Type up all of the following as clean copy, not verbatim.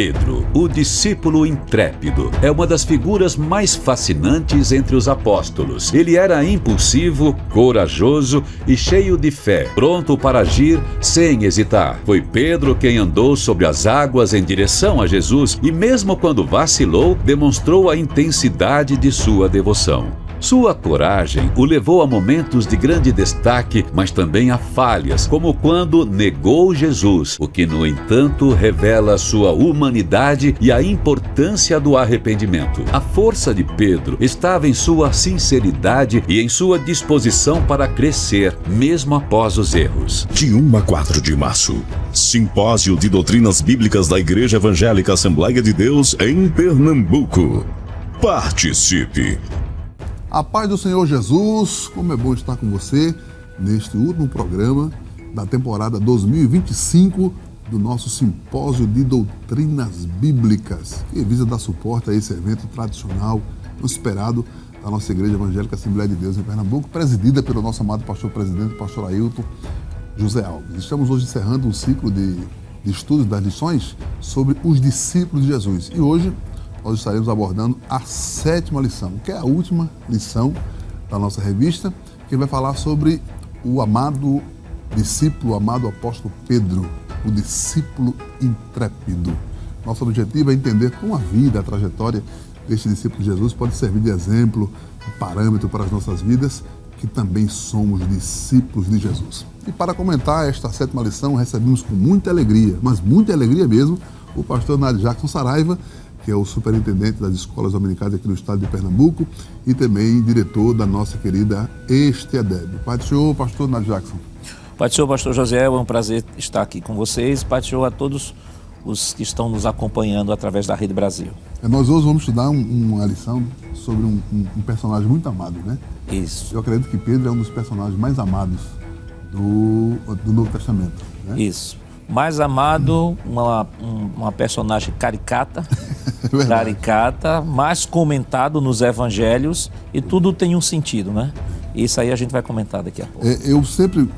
Pedro, o discípulo intrépido, é uma das figuras mais fascinantes entre os apóstolos. Ele era impulsivo, corajoso e cheio de fé, pronto para agir sem hesitar. Foi Pedro quem andou sobre as águas em direção a Jesus e, mesmo quando vacilou, demonstrou a intensidade de sua devoção. Sua coragem o levou a momentos de grande destaque, mas também a falhas, como quando negou Jesus, o que, no entanto, revela sua humanidade e a importância do arrependimento. A força de Pedro estava em sua sinceridade e em sua disposição para crescer, mesmo após os erros. De 1 a 4 de março, Simpósio de Doutrinas Bíblicas da Igreja Evangélica Assembleia de Deus em Pernambuco. Participe! A paz do Senhor Jesus, como é bom estar com você neste último programa da temporada 2025 do nosso Simpósio de Doutrinas Bíblicas, que visa dar suporte a esse evento tradicional, esperado da nossa Igreja Evangélica Assembleia de Deus em Pernambuco, presidida pelo nosso amado pastor presidente, pastor Ailton José Alves. Estamos hoje encerrando um ciclo de estudos das lições sobre os discípulos de Jesus. E hoje nós estaremos abordando a 7ª lição, que é a última lição da nossa revista, que vai falar sobre o amado discípulo, o amado apóstolo Pedro, o discípulo intrépido. Nosso objetivo é entender como a vida, a trajetória deste discípulo de Jesus pode servir de exemplo, de parâmetro para as nossas vidas, que também somos discípulos de Jesus. E para comentar esta 7ª lição, recebemos com muita alegria, mas muita alegria mesmo, o pastor Nádio Jackson Saraiva, que é o superintendente das escolas dominicais aqui no estado de Pernambuco e também diretor da nossa querida ESTEADEB. Pai do Senhor, pastor Nádio Jackson. Pai do Senhor, pastor José, é um prazer estar aqui com vocês. Pai do Senhor, a todos os que estão nos acompanhando através da Rede Brasil. Nós hoje vamos estudar uma lição sobre um personagem muito amado, né? Isso. Eu acredito que Pedro é um dos personagens mais amados do Novo Testamento, né? Isso. Mais amado, uma personagem caricata, mais comentado nos evangelhos, e tudo tem um sentido, né? Isso aí a gente vai comentar daqui a pouco. Eu sempre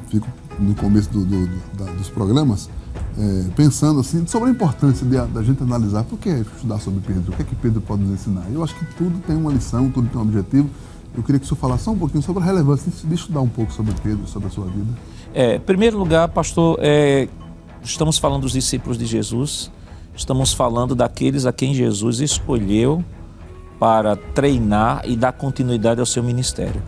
fico no começo dos programas pensando assim, sobre a importância da gente analisar por que estudar sobre Pedro, o que é que Pedro pode nos ensinar. Eu acho que tudo tem uma lição, tudo tem um objetivo. Eu queria que o senhor falasse só um pouquinho sobre a relevância de estudar um pouco sobre Pedro, sobre a sua vida. Em primeiro lugar, pastor, estamos falando dos discípulos de Jesus, estamos falando daqueles a quem Jesus escolheu para treinar e dar continuidade ao seu ministério.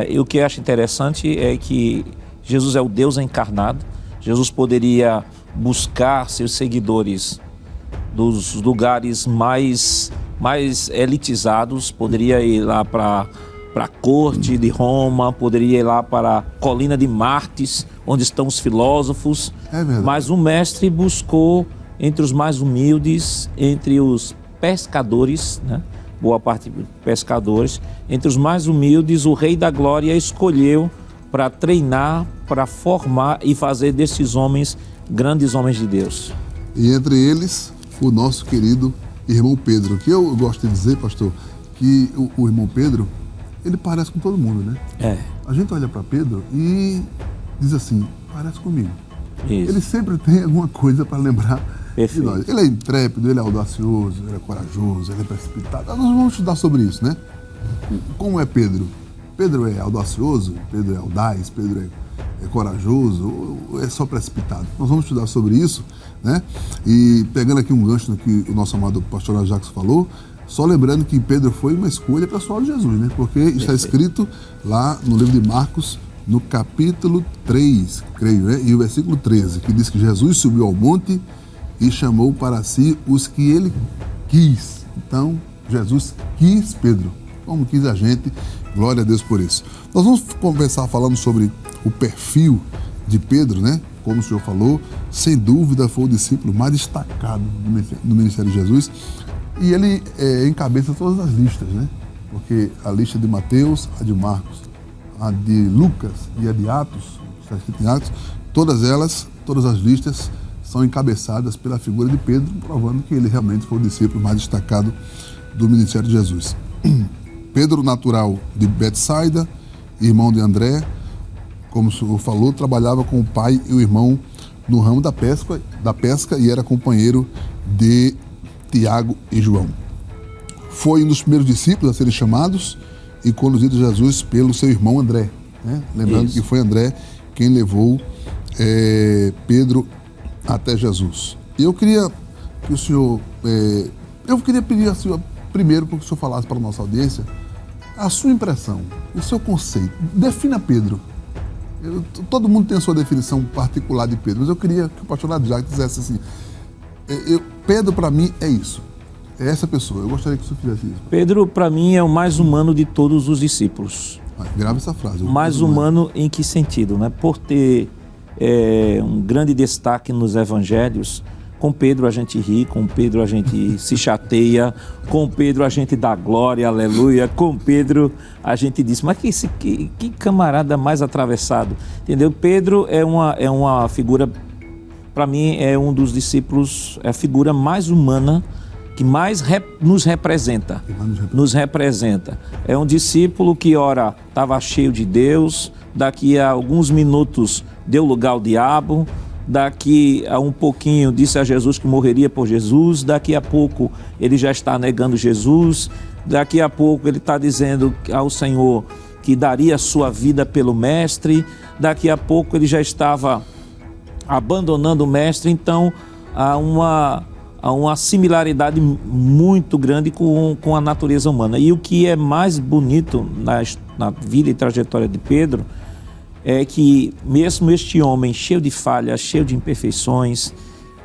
E o que eu acho interessante é que Jesus é o Deus encarnado. Jesus poderia buscar seus seguidores dos lugares mais elitizados, poderia ir lá para a corte de Roma, poderia ir lá para a colina de Martes, onde estão os filósofos, mas o mestre buscou entre os mais humildes, entre os pescadores, né? Boa parte de pescadores, entre os mais humildes, o Rei da Glória escolheu para treinar, para formar e fazer desses homens grandes homens de Deus. E entre eles, o nosso querido irmão Pedro, que eu gosto de dizer, pastor, que o irmão Pedro, ele parece com todo mundo, né? A gente olha para Pedro e diz assim, parece comigo. Isso. Ele sempre tem alguma coisa para lembrar Perfeito. de nós. Ele é intrépido, ele é audacioso, ele é corajoso, ele é precipitado. Nós vamos estudar sobre isso, né? Como é Pedro? Pedro é audacioso, Pedro é audaz, Pedro é corajoso, ou é só precipitado? Nós vamos estudar sobre isso, né? E pegando aqui um gancho no que o nosso amado pastor Jackson falou, só lembrando que Pedro foi uma escolha pessoal de Jesus, né? Porque está escrito lá no livro de Marcos, no capítulo 3, creio, né? E o versículo 13, que diz que Jesus subiu ao monte e chamou para si os que ele quis. Então, Jesus quis Pedro, como quis a gente, glória a Deus por isso. Nós vamos conversar falando sobre o perfil de Pedro, né? Como o senhor falou, sem dúvida foi o discípulo mais destacado do ministério de Jesus. E ele encabeça todas as listas, né? Porque a lista de Mateus, a de Marcos, a de Lucas e a de Atos, está escrito em Atos, todas as listas são encabeçadas pela figura de Pedro, provando que ele realmente foi o discípulo mais destacado do ministério de Jesus. Pedro, natural de Betsaida, irmão de André, como o senhor falou, trabalhava com o pai e o irmão no ramo da pesca e era companheiro de Tiago e João. Foi um dos primeiros discípulos a serem chamados e conduzido a Jesus pelo seu irmão André, né? Lembrando que foi André quem levou Pedro até Jesus. E eu queria que o senhor... eu queria pedir a senhor, primeiro, para que o senhor falasse para a nossa audiência a sua impressão, o seu conceito. Defina Pedro. Todo mundo tem a sua definição particular de Pedro, mas eu queria que o pastor Nadjac dissesse assim, Pedro para mim é isso, é essa pessoa. Eu gostaria que o senhor fizesse isso. Pedro para mim é o mais humano de todos os discípulos. Grave essa frase. Mais humano em que sentido, né? Por ter um grande destaque nos evangelhos. Com Pedro a gente ri, com Pedro a gente se chateia, com Pedro a gente dá glória, aleluia, com Pedro a gente diz, mas que camarada mais atravessado, entendeu? Pedro é uma figura, para mim é um dos discípulos, é a figura mais humana, que mais nos representa. É um discípulo que ora estava cheio de Deus, daqui a alguns minutos deu lugar ao diabo, daqui a um pouquinho disse a Jesus que morreria por Jesus, daqui a pouco ele já está negando Jesus, daqui a pouco ele está dizendo ao Senhor que daria a sua vida pelo Mestre, daqui a pouco ele já estava abandonando o Mestre. Então há uma similaridade muito grande com a natureza humana. E o que é mais bonito na vida e trajetória de Pedro é que mesmo este homem cheio de falhas, cheio de imperfeições,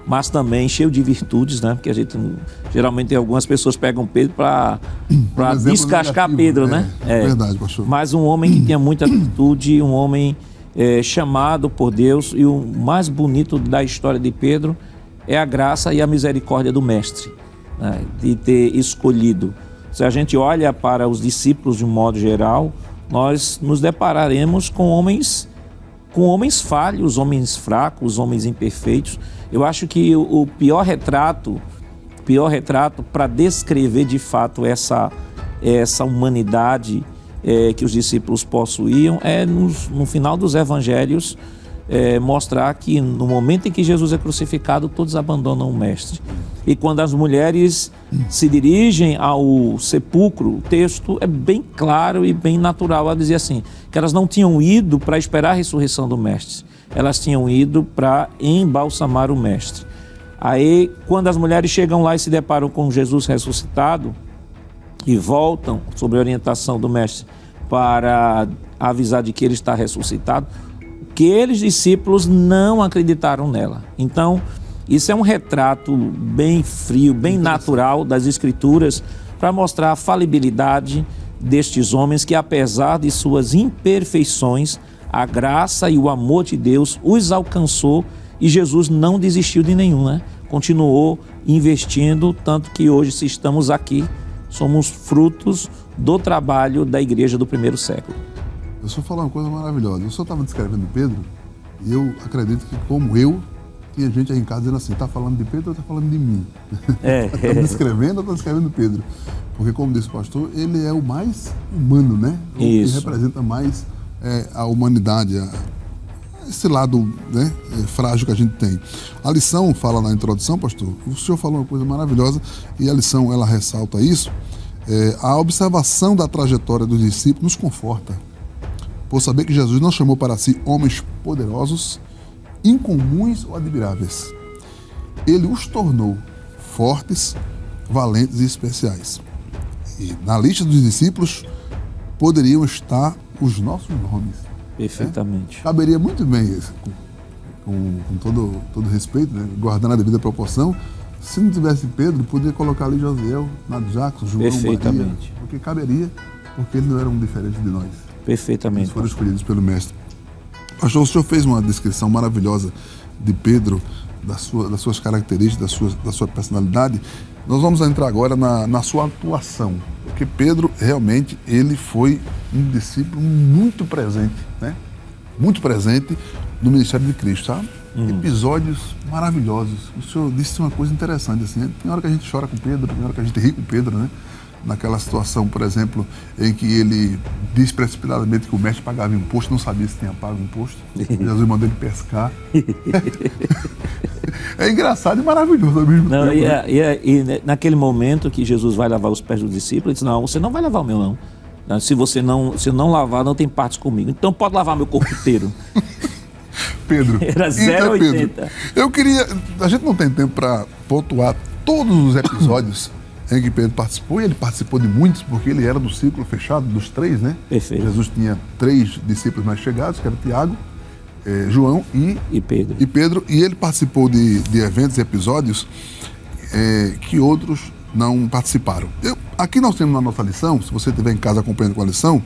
mas também cheio de virtudes, né? Porque a gente geralmente algumas pessoas pegam Pedro para descascar negativo, Pedro, né? Verdade, pastor. Mas um homem que tinha muita virtude, um homem chamado por Deus, e o mais bonito da história de Pedro é a graça e a misericórdia do Mestre, né? De ter escolhido. Se a gente olha para os discípulos de um modo geral, nós nos depararemos com homens falhos, homens fracos, homens imperfeitos. Eu acho que o pior retrato para descrever de fato essa humanidade que os discípulos possuíam é no final dos evangelhos mostrar que no momento em que Jesus é crucificado, todos abandonam o Mestre. E quando as mulheres se dirigem ao sepulcro, o texto é bem claro e bem natural. Ela dizia assim, que elas não tinham ido para esperar a ressurreição do Mestre, elas tinham ido para embalsamar o Mestre. Aí, quando as mulheres chegam lá e se deparam com Jesus ressuscitado e voltam, sob a orientação do Mestre, para avisar de que ele está ressuscitado, aqueles discípulos não acreditaram nela. Então, isso é um retrato bem frio, bem natural das Escrituras, para mostrar a falibilidade destes homens que, apesar de suas imperfeições, a graça e o amor de Deus os alcançou e Jesus não desistiu de nenhum, né? Continuou investindo, tanto que hoje, se estamos aqui, somos frutos do trabalho da igreja do primeiro século. Eu só falar uma coisa maravilhosa. Eu só estava descrevendo Pedro e eu acredito que, como eu, tinha gente aí em casa dizendo assim, está falando de Pedro ou está falando de mim? Está descrevendo ou está descrevendo Pedro? Porque, como disse o pastor, ele é o mais humano, né? O que representa mais a humanidade, esse lado, né, frágil que a gente tem. A lição fala na introdução, pastor, o senhor falou uma coisa maravilhosa e a lição, ela ressalta isso. A observação da trajetória dos discípulos nos conforta, por saber que Jesus não chamou para si homens poderosos, incomuns ou admiráveis. Ele os tornou fortes, valentes e especiais. E na lista dos discípulos poderiam estar os nossos nomes. Perfeitamente. Caberia muito bem, com todo respeito, né? Guardando a devida proporção. Se não tivesse Pedro, poderia colocar ali Josiel, Nadjac, João, Maria, porque caberia, porque eles não eram diferentes de nós. Perfeitamente. Eles foram escolhidos pelo Mestre. Pastor, o senhor fez uma descrição maravilhosa de Pedro, das suas características, da sua personalidade. Nós vamos entrar agora na sua atuação, porque Pedro realmente ele foi um discípulo muito presente, né? Muito presente no ministério de Cristo, sabe? Episódios maravilhosos. O senhor disse uma coisa interessante, assim, né? Tem hora que a gente chora com Pedro, tem hora que a gente ri com Pedro, né? naquela situação, por exemplo, em que ele diz precipitadamente que o mestre pagava imposto, não sabia se tinha pago imposto. Jesus mandou ele pescar. É engraçado e maravilhoso ao mesmo tempo. E naquele momento que Jesus vai lavar os pés dos discípulos, ele diz, não, você não vai lavar o meu não. Se você não lavar, não tem partes comigo. Então pode lavar meu corpo inteiro. Pedro. Era 0,80. Eu queria... A gente não tem tempo para pontuar todos os episódios em que Pedro participou, e ele participou de muitos, porque ele era do círculo fechado dos 3, né? Perfeito. Jesus tinha 3 discípulos mais chegados, que eram Tiago, João e Pedro. E ele participou de eventos e episódios que outros não participaram. Aqui nós temos na nossa lição, se você estiver em casa acompanhando com a lição,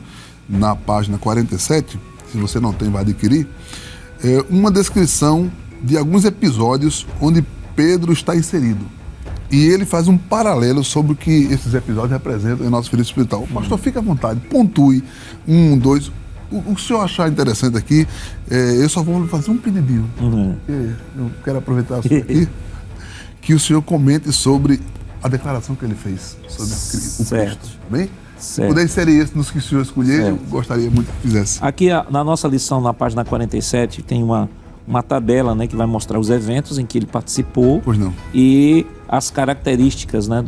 na página 47, se você não tem, vai adquirir, uma descrição de alguns episódios onde Pedro está inserido. E ele faz um paralelo sobre o que esses episódios representam em nossa vida espiritual. Pastor, fique à vontade, pontue 1, 2. O que o senhor achar interessante aqui, eu só vou fazer um pedidinho. Eu quero aproveitar isso aqui, que o senhor comente sobre a declaração que ele fez sobre o Cristo. Tá bem? Se puder inserir isso nos que o senhor escolher, eu gostaria muito que fizesse. Aqui na nossa lição, na página 47, tem uma tabela, né, que vai mostrar os eventos em que ele participou. Pois não. E as características, né,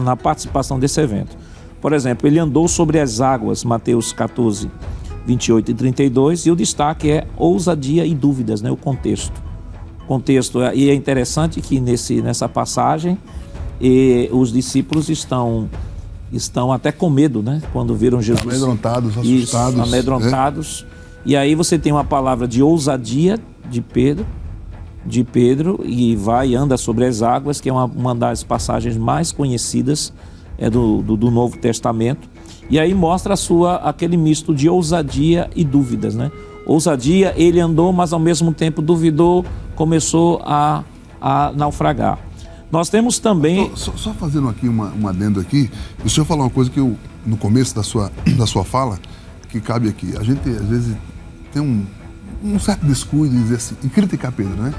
na participação desse evento. Por exemplo, ele andou sobre as águas, Mateus 14, 28 e 32, e o destaque é ousadia e dúvidas, né, o contexto. E é interessante que nessa passagem os discípulos estão até com medo, né, quando viram Jesus. Amedrontados, assustados. Isso, amedrontados. E aí você tem uma palavra de ousadia de Pedro, e vai e anda sobre as águas, que é uma das passagens mais conhecidas do Novo Testamento. E aí mostra aquele misto de ousadia e dúvidas, né? Ousadia, ele andou, mas ao mesmo tempo duvidou, começou a naufragar. Nós temos também... Só fazendo aqui um adendo aqui, o senhor falou uma coisa que no começo da sua fala, que cabe aqui. A gente, às vezes, tem um certo descuido em dizer assim, em criticar Pedro, né?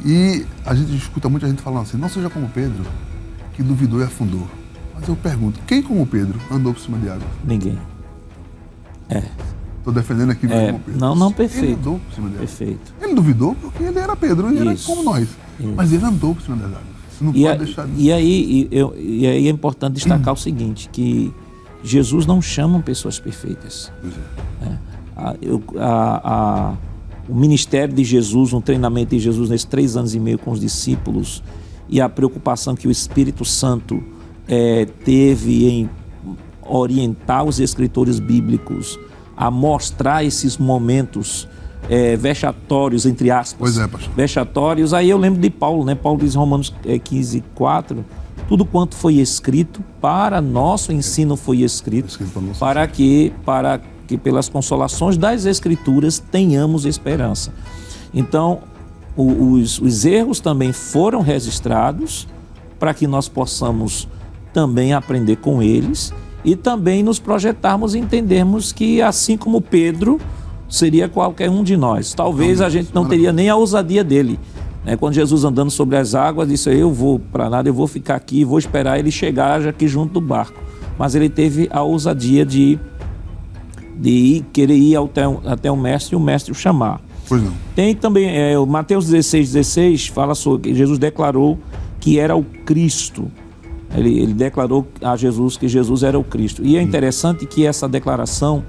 E a gente escuta muita gente falando assim, não seja como Pedro, que duvidou e afundou. Mas eu pergunto, quem como Pedro andou por cima de água? Ninguém. Estou defendendo aqui como Pedro. Não, perfeito. Ele andou por cima de água. Perfeito. Ele duvidou porque ele era Pedro e era como nós. Mas ele andou por cima das águas. Você não pode deixar disso. E aí é importante destacar o seguinte, que Jesus não chama pessoas perfeitas. Pois é. O ministério de Jesus, um treinamento de Jesus nesses 3 anos e meio com os discípulos, e a preocupação que o Espírito Santo teve em orientar os escritores bíblicos a mostrar esses momentos vexatórios, entre aspas. Pois é, pastor. Vexatórios. Aí eu lembro de Paulo, né? Paulo diz em Romanos 15, 4, tudo quanto foi escrito, para nosso ensino foi escrito para que pelas consolações das Escrituras tenhamos esperança. Então, os erros também foram registrados para que nós possamos também aprender com eles e também nos projetarmos e entendermos que, assim como Pedro, seria qualquer um de nós. Talvez a gente não teria nem a ousadia dele. Quando Jesus andando sobre as águas, disse, eu vou para nada, eu vou ficar aqui, vou esperar ele chegar já aqui junto do barco. Mas ele teve a ousadia de querer ir até o mestre e o mestre o chamar. Pois não. Tem também, o Mateus 16 fala sobre que Jesus declarou que era o Cristo. Ele declarou a Jesus que Jesus era o Cristo. E é interessante que essa declaração,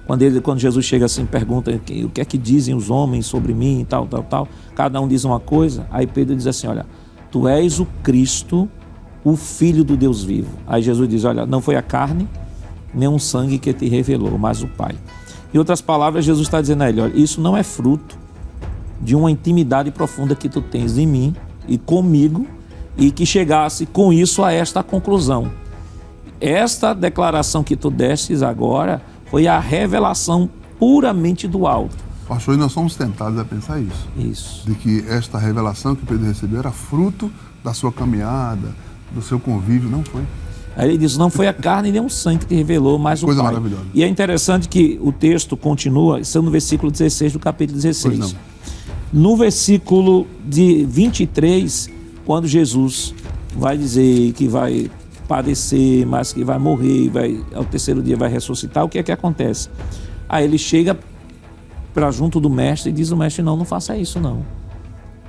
quando Jesus chega assim, pergunta o que é que dizem os homens sobre mim e tal, cada um diz uma coisa, aí Pedro diz assim, olha, tu és o Cristo, o Filho do Deus vivo. Aí Jesus diz, olha, não foi a carne, nem um sangue que te revelou, mas o Pai. Em outras palavras, Jesus está dizendo a ele, olha, isso não é fruto de uma intimidade profunda que tu tens em mim e comigo, e que chegasse com isso a esta conclusão. Esta declaração que tu destes agora foi a revelação puramente do alto. Pastor, e nós somos tentados a pensar isso. Isso. De que esta revelação que Pedro recebeu era fruto da sua caminhada, do seu convívio. Não foi. Aí ele diz, não foi a carne nem o sangue que te revelou, mas o Pai. Coisa maravilhosa. E é interessante que o texto continua, isso é no versículo 16 do capítulo 16. Pois não. No versículo de 23, quando Jesus vai dizer que vai padecer, mas que vai morrer, ao terceiro dia vai ressuscitar, o que é que acontece? Aí ele chega para junto do mestre e diz o mestre, não faça isso não.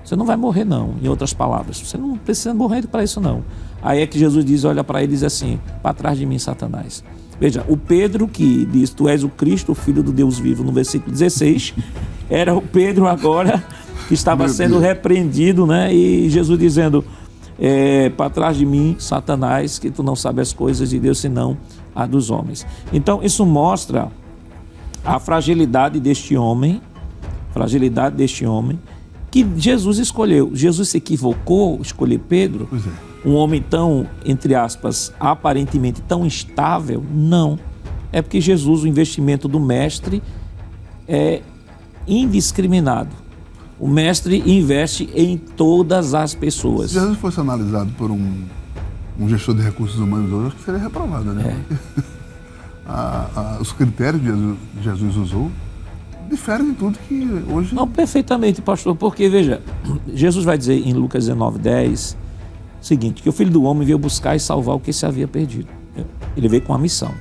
Você não vai morrer não, em outras palavras. Você não precisa morrer para isso não. Aí é que Jesus diz, olha para ele e diz assim, para trás de mim, Satanás. Veja, o Pedro que diz, tu és o Cristo, o Filho do Deus vivo, no versículo 16, era o Pedro agora que estava sendo repreendido, né? E Jesus dizendo, para trás de mim, Satanás, que tu não sabes as coisas de Deus, senão a dos homens. Então, isso mostra a fragilidade deste homem, que Jesus escolheu. Jesus se equivocou escolher Pedro? Pois é. Um homem tão, entre aspas, aparentemente tão instável? Não. É porque Jesus, o investimento do mestre é indiscriminado. O mestre investe em todas as pessoas. Se Jesus fosse analisado por um gestor de recursos humanos hoje, acho que seria reprovado, né? Os critérios que Jesus usou diferem de tudo que hoje... Não, perfeitamente, pastor, porque, veja, Jesus vai dizer em Lucas 19:10 o seguinte, que o Filho do Homem veio buscar e salvar o que se havia perdido. Ele veio com uma missão.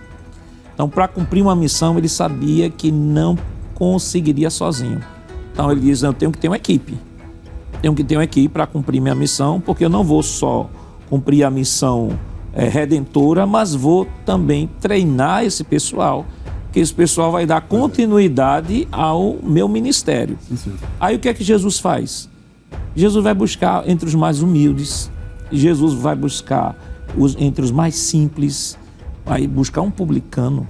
Então, para cumprir uma missão, ele sabia que não conseguiria sozinho. Então, ele diz, eu tenho que ter uma equipe. Tenho que ter uma equipe para cumprir minha missão, porque eu não vou só cumprir a missão redentora, mas vou também treinar esse pessoal, que esse pessoal vai dar continuidade ao meu ministério. Isso. Aí o que é que Jesus faz? Jesus vai buscar entre os mais humildes, Jesus vai buscar entre os mais simples, vai buscar um publicano.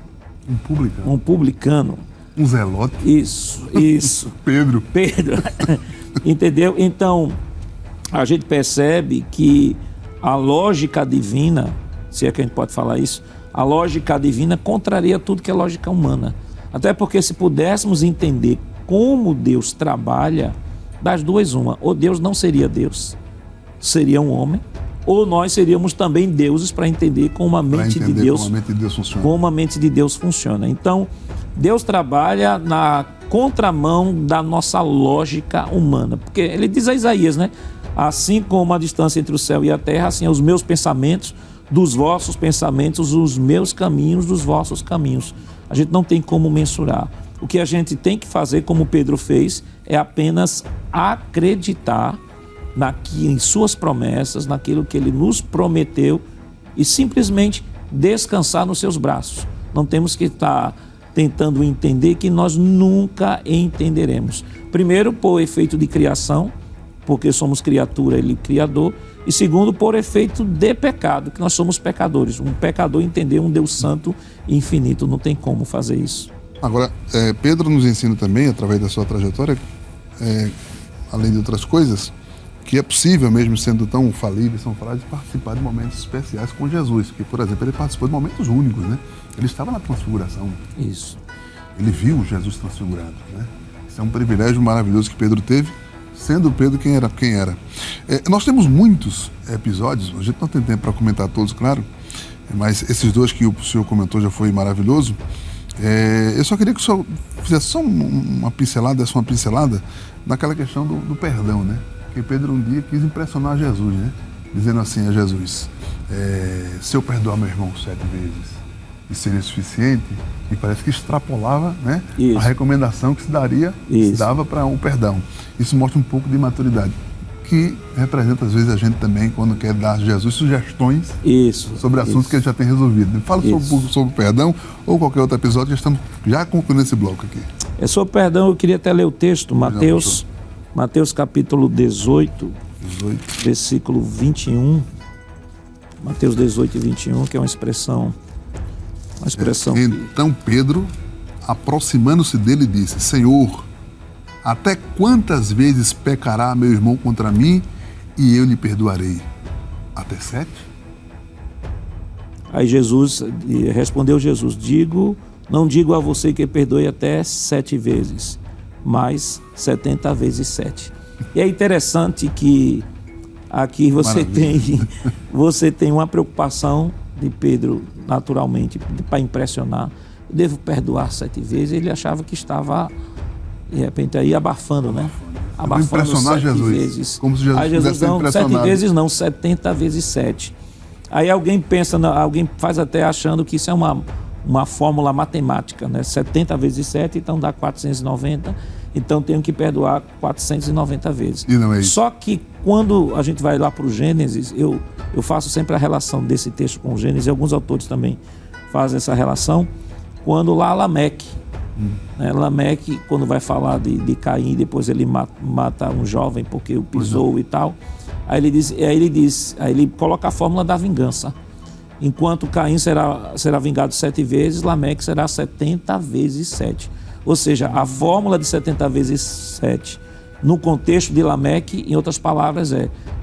Um publicano. Um zelote. Isso. Pedro. Entendeu? Então, a gente percebe que a lógica divina, se é que a gente pode falar isso, a lógica divina contraria tudo que é lógica humana. Até porque se pudéssemos entender como Deus trabalha, das duas uma, ou Deus não seria Deus, seria um homem, ou nós seríamos também deuses para entender como a mente de Deus funciona. Como a mente de Deus funciona. Então, Deus trabalha na contramão da nossa lógica humana. Porque ele diz a Isaías, né? Assim como a distância entre o céu e a terra, assim os meus pensamentos dos vossos pensamentos, os meus caminhos dos vossos caminhos. A gente não tem como mensurar. O que a gente tem que fazer, como Pedro fez, é apenas acreditar em suas promessas, naquilo que ele nos prometeu e simplesmente descansar nos seus braços. Não temos que estar tentando entender, que nós nunca entenderemos. Primeiro, por efeito de criação, porque somos criatura, ele criador. E segundo, por efeito de pecado, que nós somos pecadores. Um pecador entender um Deus santo e infinito, não tem como fazer isso. Agora, Pedro nos ensina também, através da sua trajetória, além de outras coisas, que é possível, mesmo sendo tão falível, são frágeis, participar de momentos especiais com Jesus. Que, por exemplo, ele participou de momentos únicos, né? Ele estava na transfiguração. Isso. Ele viu Jesus transfigurado, né? Isso é um privilégio maravilhoso que Pedro teve, sendo Pedro quem era. Nós temos muitos episódios, a gente não tem tempo para comentar todos, claro, mas esses dois que o senhor comentou já foi maravilhoso. Eu só queria que o senhor fizesse só uma pincelada naquela questão do perdão, né? Que Pedro um dia quis impressionar Jesus, né? Dizendo assim a Jesus, se eu perdoar meu irmão 7 vezes, isso seria suficiente? E parece que extrapolava, né, a recomendação que se dava para o perdão. Isso mostra um pouco de maturidade, que representa às vezes a gente também quando quer dar a Jesus sugestões sobre assuntos que ele já tem resolvido. Fala um pouco sobre o perdão ou qualquer outro episódio, já estamos concluindo esse bloco aqui. Sobre o perdão, eu queria até ler o texto, Mateus capítulo 18, versículo 21. Mateus 18 e 21, que é uma expressão Então Pedro, aproximando-se dele, disse, Senhor, até quantas vezes pecará meu irmão contra mim e eu lhe perdoarei? Até 7? Aí respondeu Jesus, não digo a você que perdoe até 7 vezes, mas 70 vezes 7. E é interessante que aqui você tem uma preocupação de Pedro, naturalmente, para impressionar. Devo perdoar 7 vezes. Ele achava que estava, de repente, aí abafando, né? Abafando 7 vezes. Como se Jesus aí Jesus não, 7 vezes não, 70 vezes 7. Aí alguém pensa, alguém faz até achando que isso é uma fórmula matemática, né? 70 vezes 7, então dá 490, então tenho que perdoar 490 vezes. E não é isso. Só que quando a gente vai lá para o Gênesis, eu faço sempre a relação desse texto com o Gênesis, e alguns autores também fazem essa relação, quando lá Lameque, né? Lameque, quando vai falar de Caim, depois ele mata um jovem porque o pisou e tal, aí ele coloca a fórmula da vingança. Enquanto Caim será vingado 7 vezes, Lameque será 70 vezes 7. Ou seja, a fórmula de 70 vezes 7, no contexto de Lameque, em outras palavras,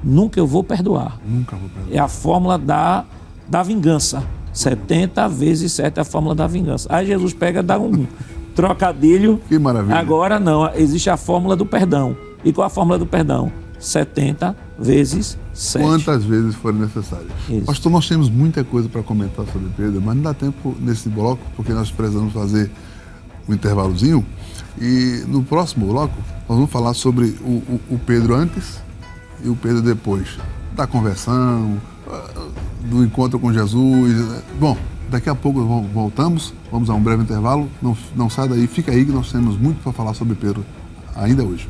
nunca eu vou perdoar. Nunca vou perdoar. É a fórmula da vingança. 70 vezes 7 é a fórmula da vingança. Aí Jesus pega, dá um trocadilho. Que maravilha. Agora não, existe a fórmula do perdão. E qual a fórmula do perdão? 70 vezes 7. Quantas vezes forem necessárias. Isso. Pastor, nós temos muita coisa para comentar sobre Pedro, mas não dá tempo nesse bloco, porque nós precisamos fazer um intervalozinho. E no próximo bloco, nós vamos falar sobre o Pedro antes e o Pedro depois. Da conversão, do encontro com Jesus. Bom, daqui a pouco voltamos, vamos a um breve intervalo. Não sai daí, fica aí que nós temos muito para falar sobre Pedro ainda hoje.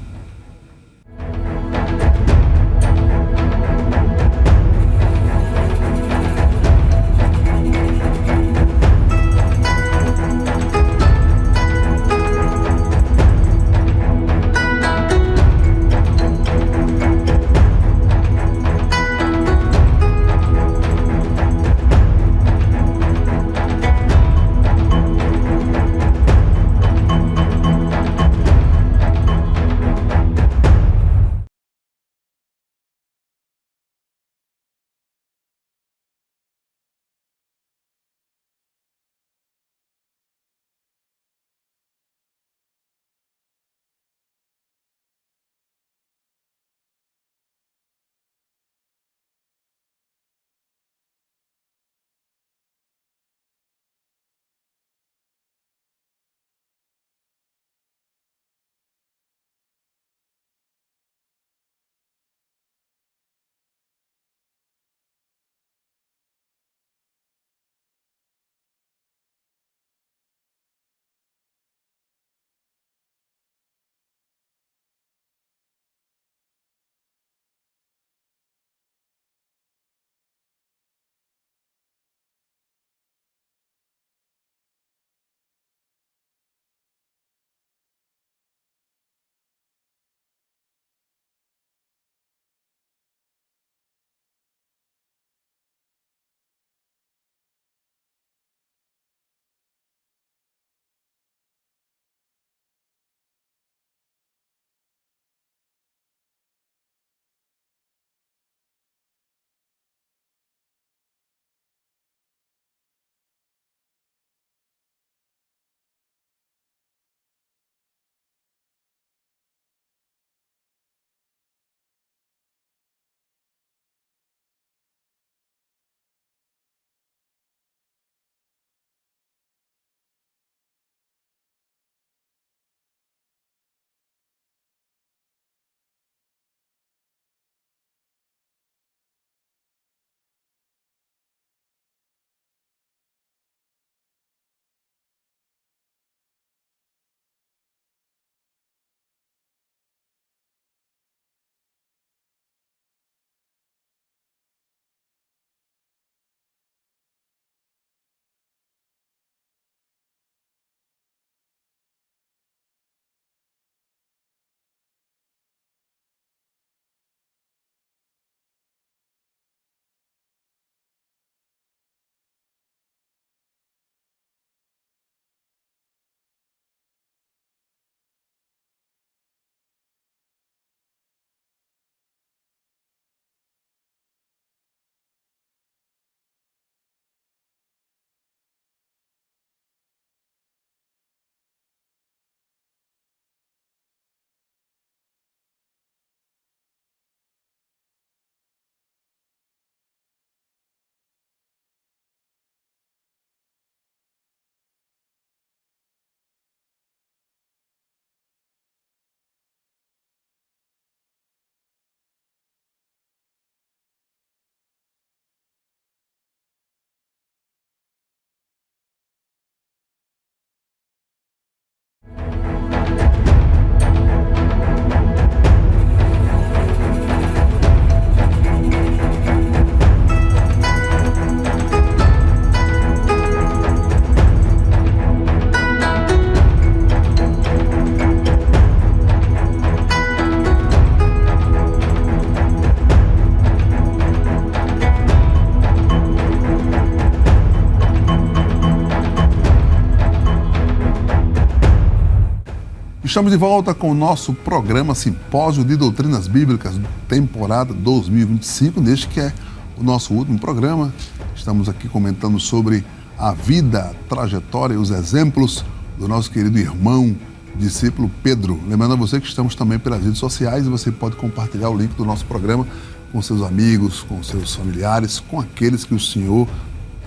Estamos de volta com o nosso programa Simpósio de Doutrinas Bíblicas, temporada 2025, neste que é o nosso último programa. Estamos aqui comentando sobre a vida, a trajetória e os exemplos do nosso querido irmão, discípulo Pedro. Lembrando a você que estamos também pelas redes sociais e você pode compartilhar o link do nosso programa com seus amigos, com seus familiares, com aqueles que o Senhor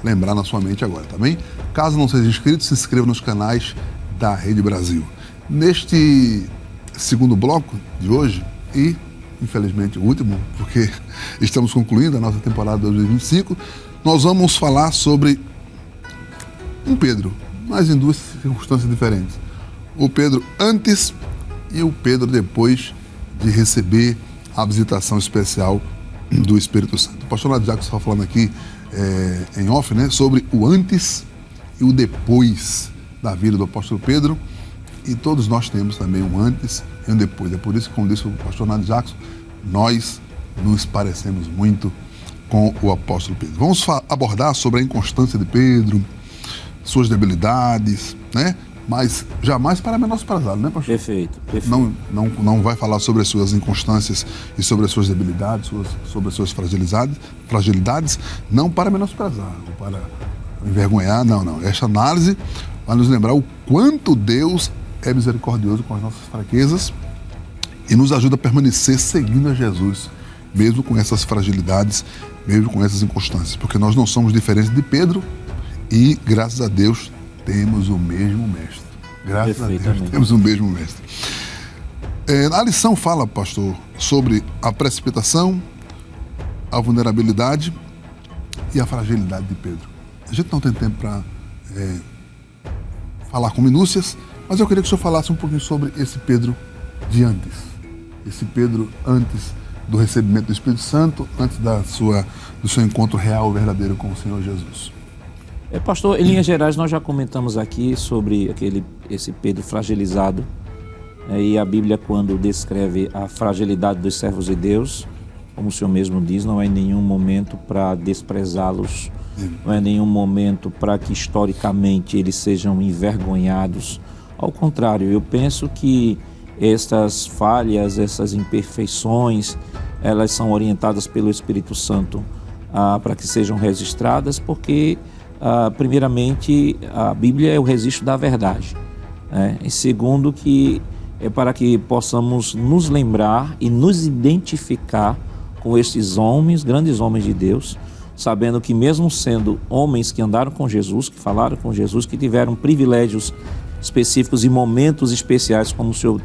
lembrar na sua mente agora, tá bem? Caso não seja inscrito, se inscreva nos canais da Rede Brasil. Neste segundo bloco de hoje, e infelizmente o último, porque estamos concluindo a nossa temporada 2025, nós vamos falar sobre um Pedro, mas em duas circunstâncias diferentes. O Pedro antes e o Pedro depois de receber a visitação especial do Espírito Santo. O pastor Nath Jacques está falando aqui em off, né, sobre o antes e o depois da vida do apóstolo Pedro. E todos nós temos também um antes e um depois. É por isso que, como disse o pastor Nath Jacques, nós nos parecemos muito com o apóstolo Pedro. Vamos abordar sobre a inconstância de Pedro, suas debilidades, né? Mas jamais para menosprezá-lo, né, pastor? Perfeito. Não vai falar sobre as suas inconstâncias e sobre as suas debilidades, sobre as suas fragilidades, não para menosprezar, ou para envergonhar, não. Esta análise vai nos lembrar o quanto Deus é misericordioso com as nossas fraquezas e nos ajuda a permanecer seguindo a Jesus, mesmo com essas fragilidades, mesmo com essas inconstâncias, porque nós não somos diferentes de Pedro e, graças a Deus, temos o mesmo mestre. Graças a Deus, temos o mesmo mestre. A lição fala, pastor, sobre a precipitação, a vulnerabilidade e a fragilidade de Pedro. A gente não tem tempo para falar com minúcias, mas eu queria que o senhor falasse um pouquinho sobre esse Pedro de antes. Esse Pedro antes do recebimento do Espírito Santo, antes do seu encontro real, verdadeiro com o Senhor Jesus. Pastor, em linhas gerais, nós já comentamos aqui sobre esse Pedro fragilizado. E a Bíblia, quando descreve a fragilidade dos servos de Deus, como o senhor mesmo diz, não é em nenhum momento para desprezá-los, não é em nenhum momento para que historicamente eles sejam envergonhados. Ao contrário, eu penso que estas falhas, essas imperfeições, elas são orientadas pelo Espírito Santo para que sejam registradas, porque primeiramente a Bíblia é o registro da verdade, né? E segundo, que é para que possamos nos lembrar e nos identificar com estes homens, grandes homens de Deus, sabendo que mesmo sendo homens que andaram com Jesus, que falaram com Jesus, que tiveram privilégios específicos e momentos especiais, como o senhor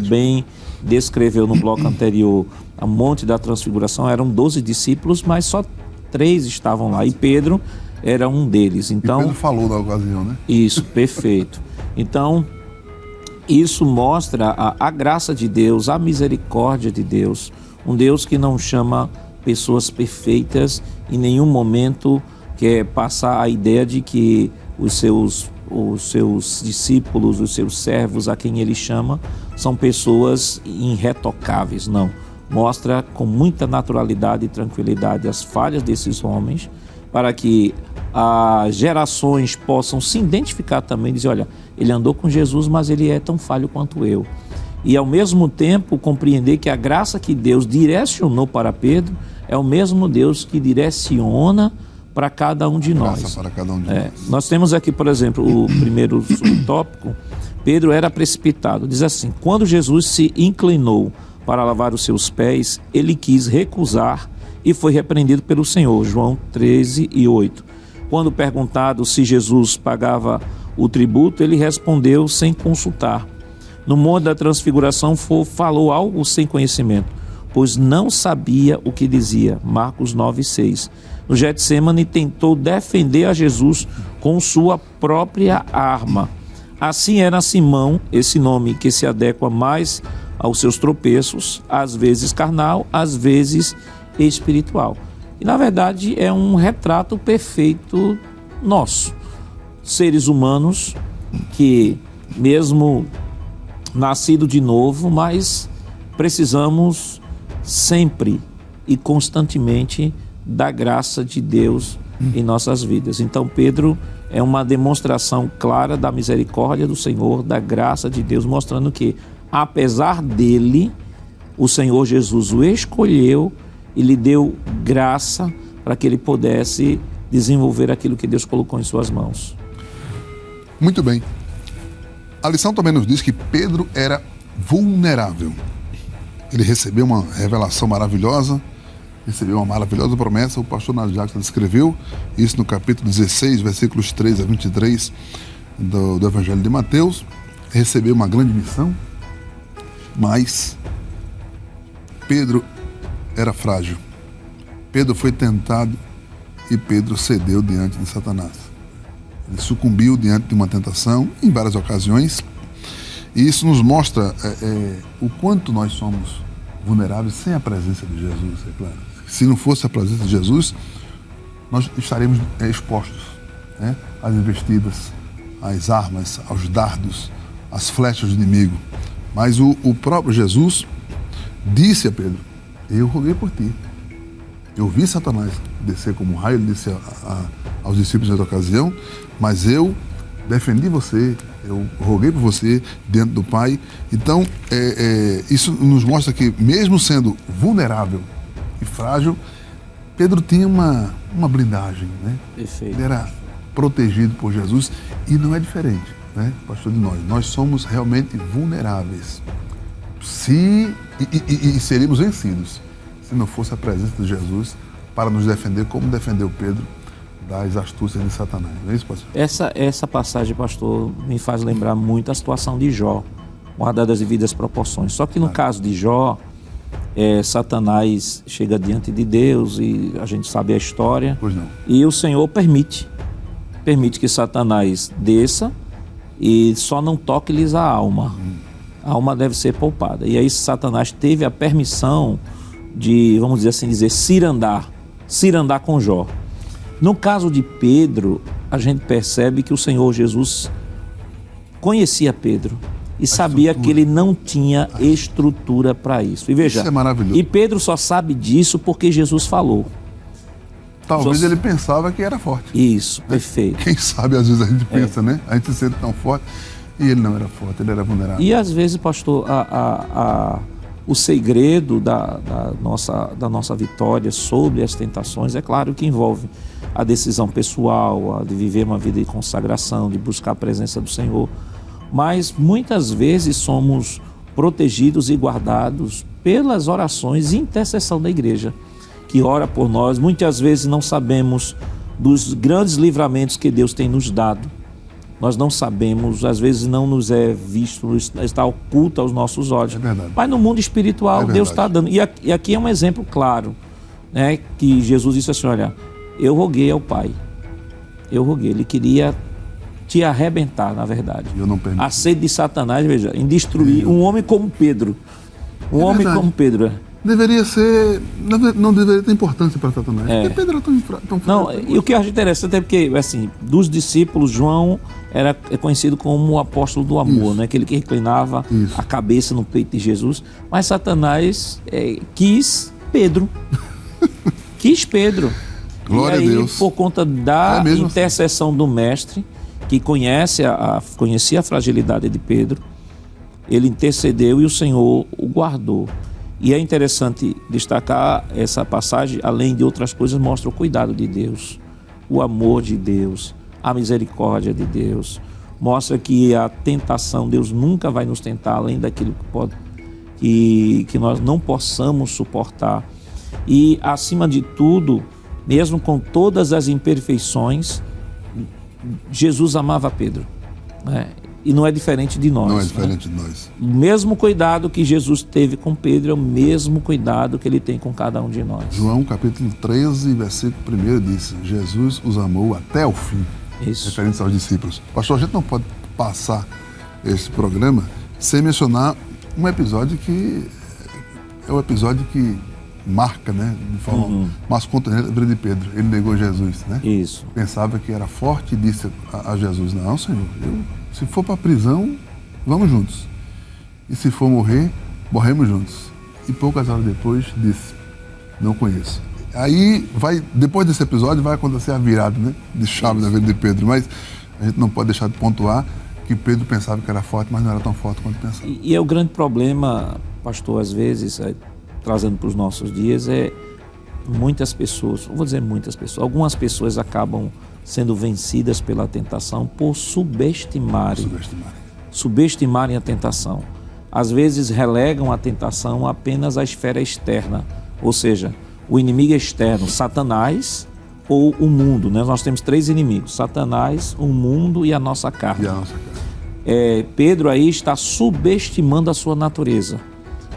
bem descreveu no bloco anterior, a Monte da Transfiguração, eram 12 discípulos, mas só 3 estavam lá, e Pedro era um deles. Então, e Pedro falou na ocasião, né? Isso, perfeito. Então, isso mostra a graça de Deus, a misericórdia de Deus, um Deus que não chama pessoas perfeitas, em nenhum momento quer passar a ideia de que os seus discípulos, os seus servos, a quem ele chama, são pessoas irretocáveis. Não. Mostra com muita naturalidade e tranquilidade as falhas desses homens, para que as gerações possam se identificar também e dizer, olha, ele andou com Jesus, mas ele é tão falho quanto eu. E ao mesmo tempo compreender que a graça que Deus direcionou para Pedro é o mesmo Deus que direciona para cada um de nós. Para cada um de nós. Nós temos aqui, por exemplo, o primeiro subtópico. Pedro era precipitado. Diz assim: quando Jesus se inclinou para lavar os seus pés, ele quis recusar e foi repreendido pelo Senhor. João 13:8. Quando perguntado se Jesus pagava o tributo, ele respondeu sem consultar. No Monte da Transfiguração falou algo sem conhecimento, pois não sabia o que dizia. Marcos 9:6. No Getsêmani tentou defender a Jesus com sua própria arma. Assim era Simão, esse nome que se adequa mais aos seus tropeços, às vezes carnal, às vezes espiritual. E na verdade é um retrato perfeito nosso. Seres humanos que, mesmo nascido de novo, mas precisamos sempre e constantemente da graça de Deus em nossas vidas. Então Pedro é uma demonstração clara da misericórdia do Senhor, da graça de Deus, mostrando que, apesar dele, o Senhor Jesus o escolheu e lhe deu graça para que ele pudesse desenvolver aquilo que Deus colocou em suas mãos. Muito bem. A lição também nos diz que Pedro era vulnerável. Ele recebeu uma revelação maravilhosa, recebeu uma maravilhosa promessa. O pastor Nádio Jackson descreveu isso no capítulo 16, versículos 3 a 23 do Evangelho de Mateus. Recebeu uma grande missão, mas Pedro era frágil. Pedro foi tentado e Pedro cedeu diante de Satanás. Ele sucumbiu diante de uma tentação em várias ocasiões. E isso nos mostra o quanto nós somos vulneráveis sem a presença de Jesus, é claro. Se não fosse a presença de Jesus, nós estaremos expostos, né, às investidas, às armas, aos dardos, às flechas do inimigo. Mas o próprio Jesus disse a Pedro: eu roguei por ti. Eu vi Satanás descer como um raio, ele disse aos discípulos nessa ocasião, mas eu defendi você, eu roguei por você diante do Pai. Então, isso nos mostra que, mesmo sendo vulnerável e frágil, Pedro tinha uma blindagem, né? Perfeito. Ele era protegido por Jesus e não é diferente, né, pastor, de nós. Nós somos realmente vulneráveis. E seríamos vencidos se não fosse a presença de Jesus para nos defender, como defendeu Pedro das astúcias de Satanás. Não é isso, pastor? Essa passagem, pastor, me faz lembrar muito a situação de Jó, guardadas as devidas proporções. Só que no caso de Jó, Satanás chega diante de Deus e a gente sabe a história. Pois não. E o Senhor permite que Satanás desça e só não toque-lhes a alma. A alma deve ser poupada. E aí Satanás teve a permissão de, vamos dizer assim, cirandar com Jó. No caso de Pedro, a gente percebe que o Senhor Jesus conhecia Pedro e sabia que ele não tinha estrutura para isso. E veja, isso é maravilhoso. E Pedro só sabe disso porque Jesus falou. Talvez ele pensava que era forte. Isso, perfeito. Quem sabe, às vezes a gente pensa, né? A gente se sente tão forte e ele não era forte, ele era vulnerável. E às vezes, pastor, o segredo da nossa vitória sobre as tentações, é claro que envolve a decisão pessoal, de viver uma vida de consagração, de buscar a presença do Senhor. Mas muitas vezes somos protegidos e guardados pelas orações e intercessão da igreja, que ora por nós. Muitas vezes não sabemos dos grandes livramentos que Deus tem nos dado. Nós não sabemos, às vezes não nos é visto, está oculto aos nossos olhos. É verdade. Mas no mundo espiritual, Deus está dando. E aqui é um exemplo claro, né, que Jesus disse assim: olha, eu roguei ao Pai. Eu roguei. Ele queria te arrebentar, na verdade. Eu não permito. A sede de Satanás, veja, em destruir um homem como Pedro. Um homem verdade. Como Pedro. Deveria ser... Não deveria ter importância para Satanás. Porque Pedro era tão fraco. Não, e o que eu acho interessante é porque, assim, dos discípulos, João é conhecido como o apóstolo do amor, né? Aquele que reclinava a cabeça no peito de Jesus. Mas Satanás quis Pedro. Quis Pedro. Glória e aí, a Deus. Por conta da intercessão do mestre, que conhecia a fragilidade de Pedro, ele intercedeu e o Senhor o guardou. E é interessante destacar essa passagem, além de outras coisas, mostra o cuidado de Deus, o amor de Deus, a misericórdia de Deus. Mostra que a tentação, Deus nunca vai nos tentar além daquilo que nós não possamos suportar. E, acima de tudo, mesmo com todas as imperfeições, Jesus amava Pedro, né? E não é diferente de nós. Não é diferente, né? de nós. O mesmo cuidado que Jesus teve com Pedro é o mesmo cuidado que ele tem com cada um de nós. João capítulo 13, versículo 1 diz: Jesus os amou até o fim. Isso. Referentes aos discípulos. Pastor, a gente não pode passar esse programa sem mencionar um episódio que é o episódio que marca, né, de forma mais contundente a vida de Pedro. Ele negou Jesus, né? Isso. Pensava que era forte e disse a Jesus: não, Senhor, se for para a prisão, vamos juntos. E se for morrer, morremos juntos. E poucas horas depois disse: não conheço. Aí, depois desse episódio, vai acontecer a virada, né, de chave na vida de Pedro. Mas a gente não pode deixar de pontuar que Pedro pensava que era forte, mas não era tão forte quanto pensava. E é o grande problema, pastor, às vezes, trazendo para os nossos dias, muitas pessoas, não vou dizer muitas pessoas, algumas pessoas acabam sendo vencidas pela tentação por subestimarem a tentação. Às vezes relegam a tentação apenas à esfera externa, ou seja, o inimigo externo, Satanás ou o mundo, né? Nós temos 3 inimigos, Satanás, o mundo e a nossa carne. Pedro aí está subestimando a sua natureza,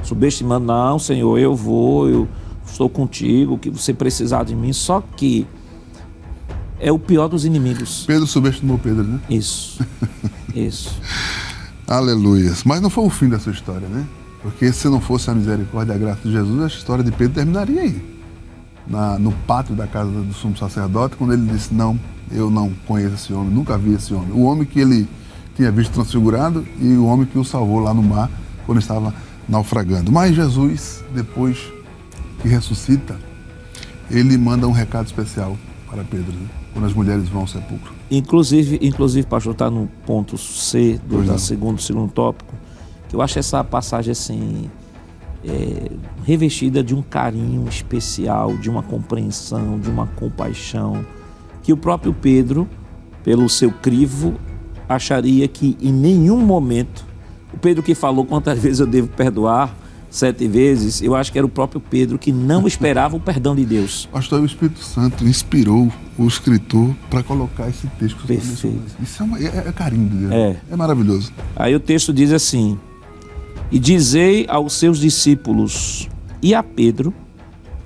subestimando, não, Senhor, eu estou contigo, que você precisar de mim, só que é o pior dos inimigos. Pedro subestimou Pedro, né? Isso. Aleluia. Mas não foi o fim dessa história, né? Porque se não fosse a misericórdia e a graça de Jesus, a história de Pedro terminaria aí. No pátio da casa do sumo sacerdote, quando ele disse, não, eu não conheço esse homem, nunca vi esse homem. O homem que ele tinha visto transfigurado e o homem que o salvou lá no mar, quando estava naufragando. Mas Jesus, depois que ressuscita, ele manda um recado especial para Pedro, né? Quando as mulheres vão ao sepulcro. Inclusive pastor, está no ponto C do segundo tópico, que eu acho essa passagem assim, revestida de um carinho especial, de uma compreensão, de uma compaixão, que o próprio Pedro, pelo seu crivo, acharia que em nenhum momento, o Pedro que falou quantas vezes eu devo perdoar, 7 vezes, eu acho que era o próprio Pedro que não esperava o perdão de Deus. Pastor, o Espírito Santo inspirou o escritor para colocar esse texto. Perfeito. Isso é carinho de Deus. É maravilhoso. Aí o texto diz assim: e dizei aos seus discípulos e a Pedro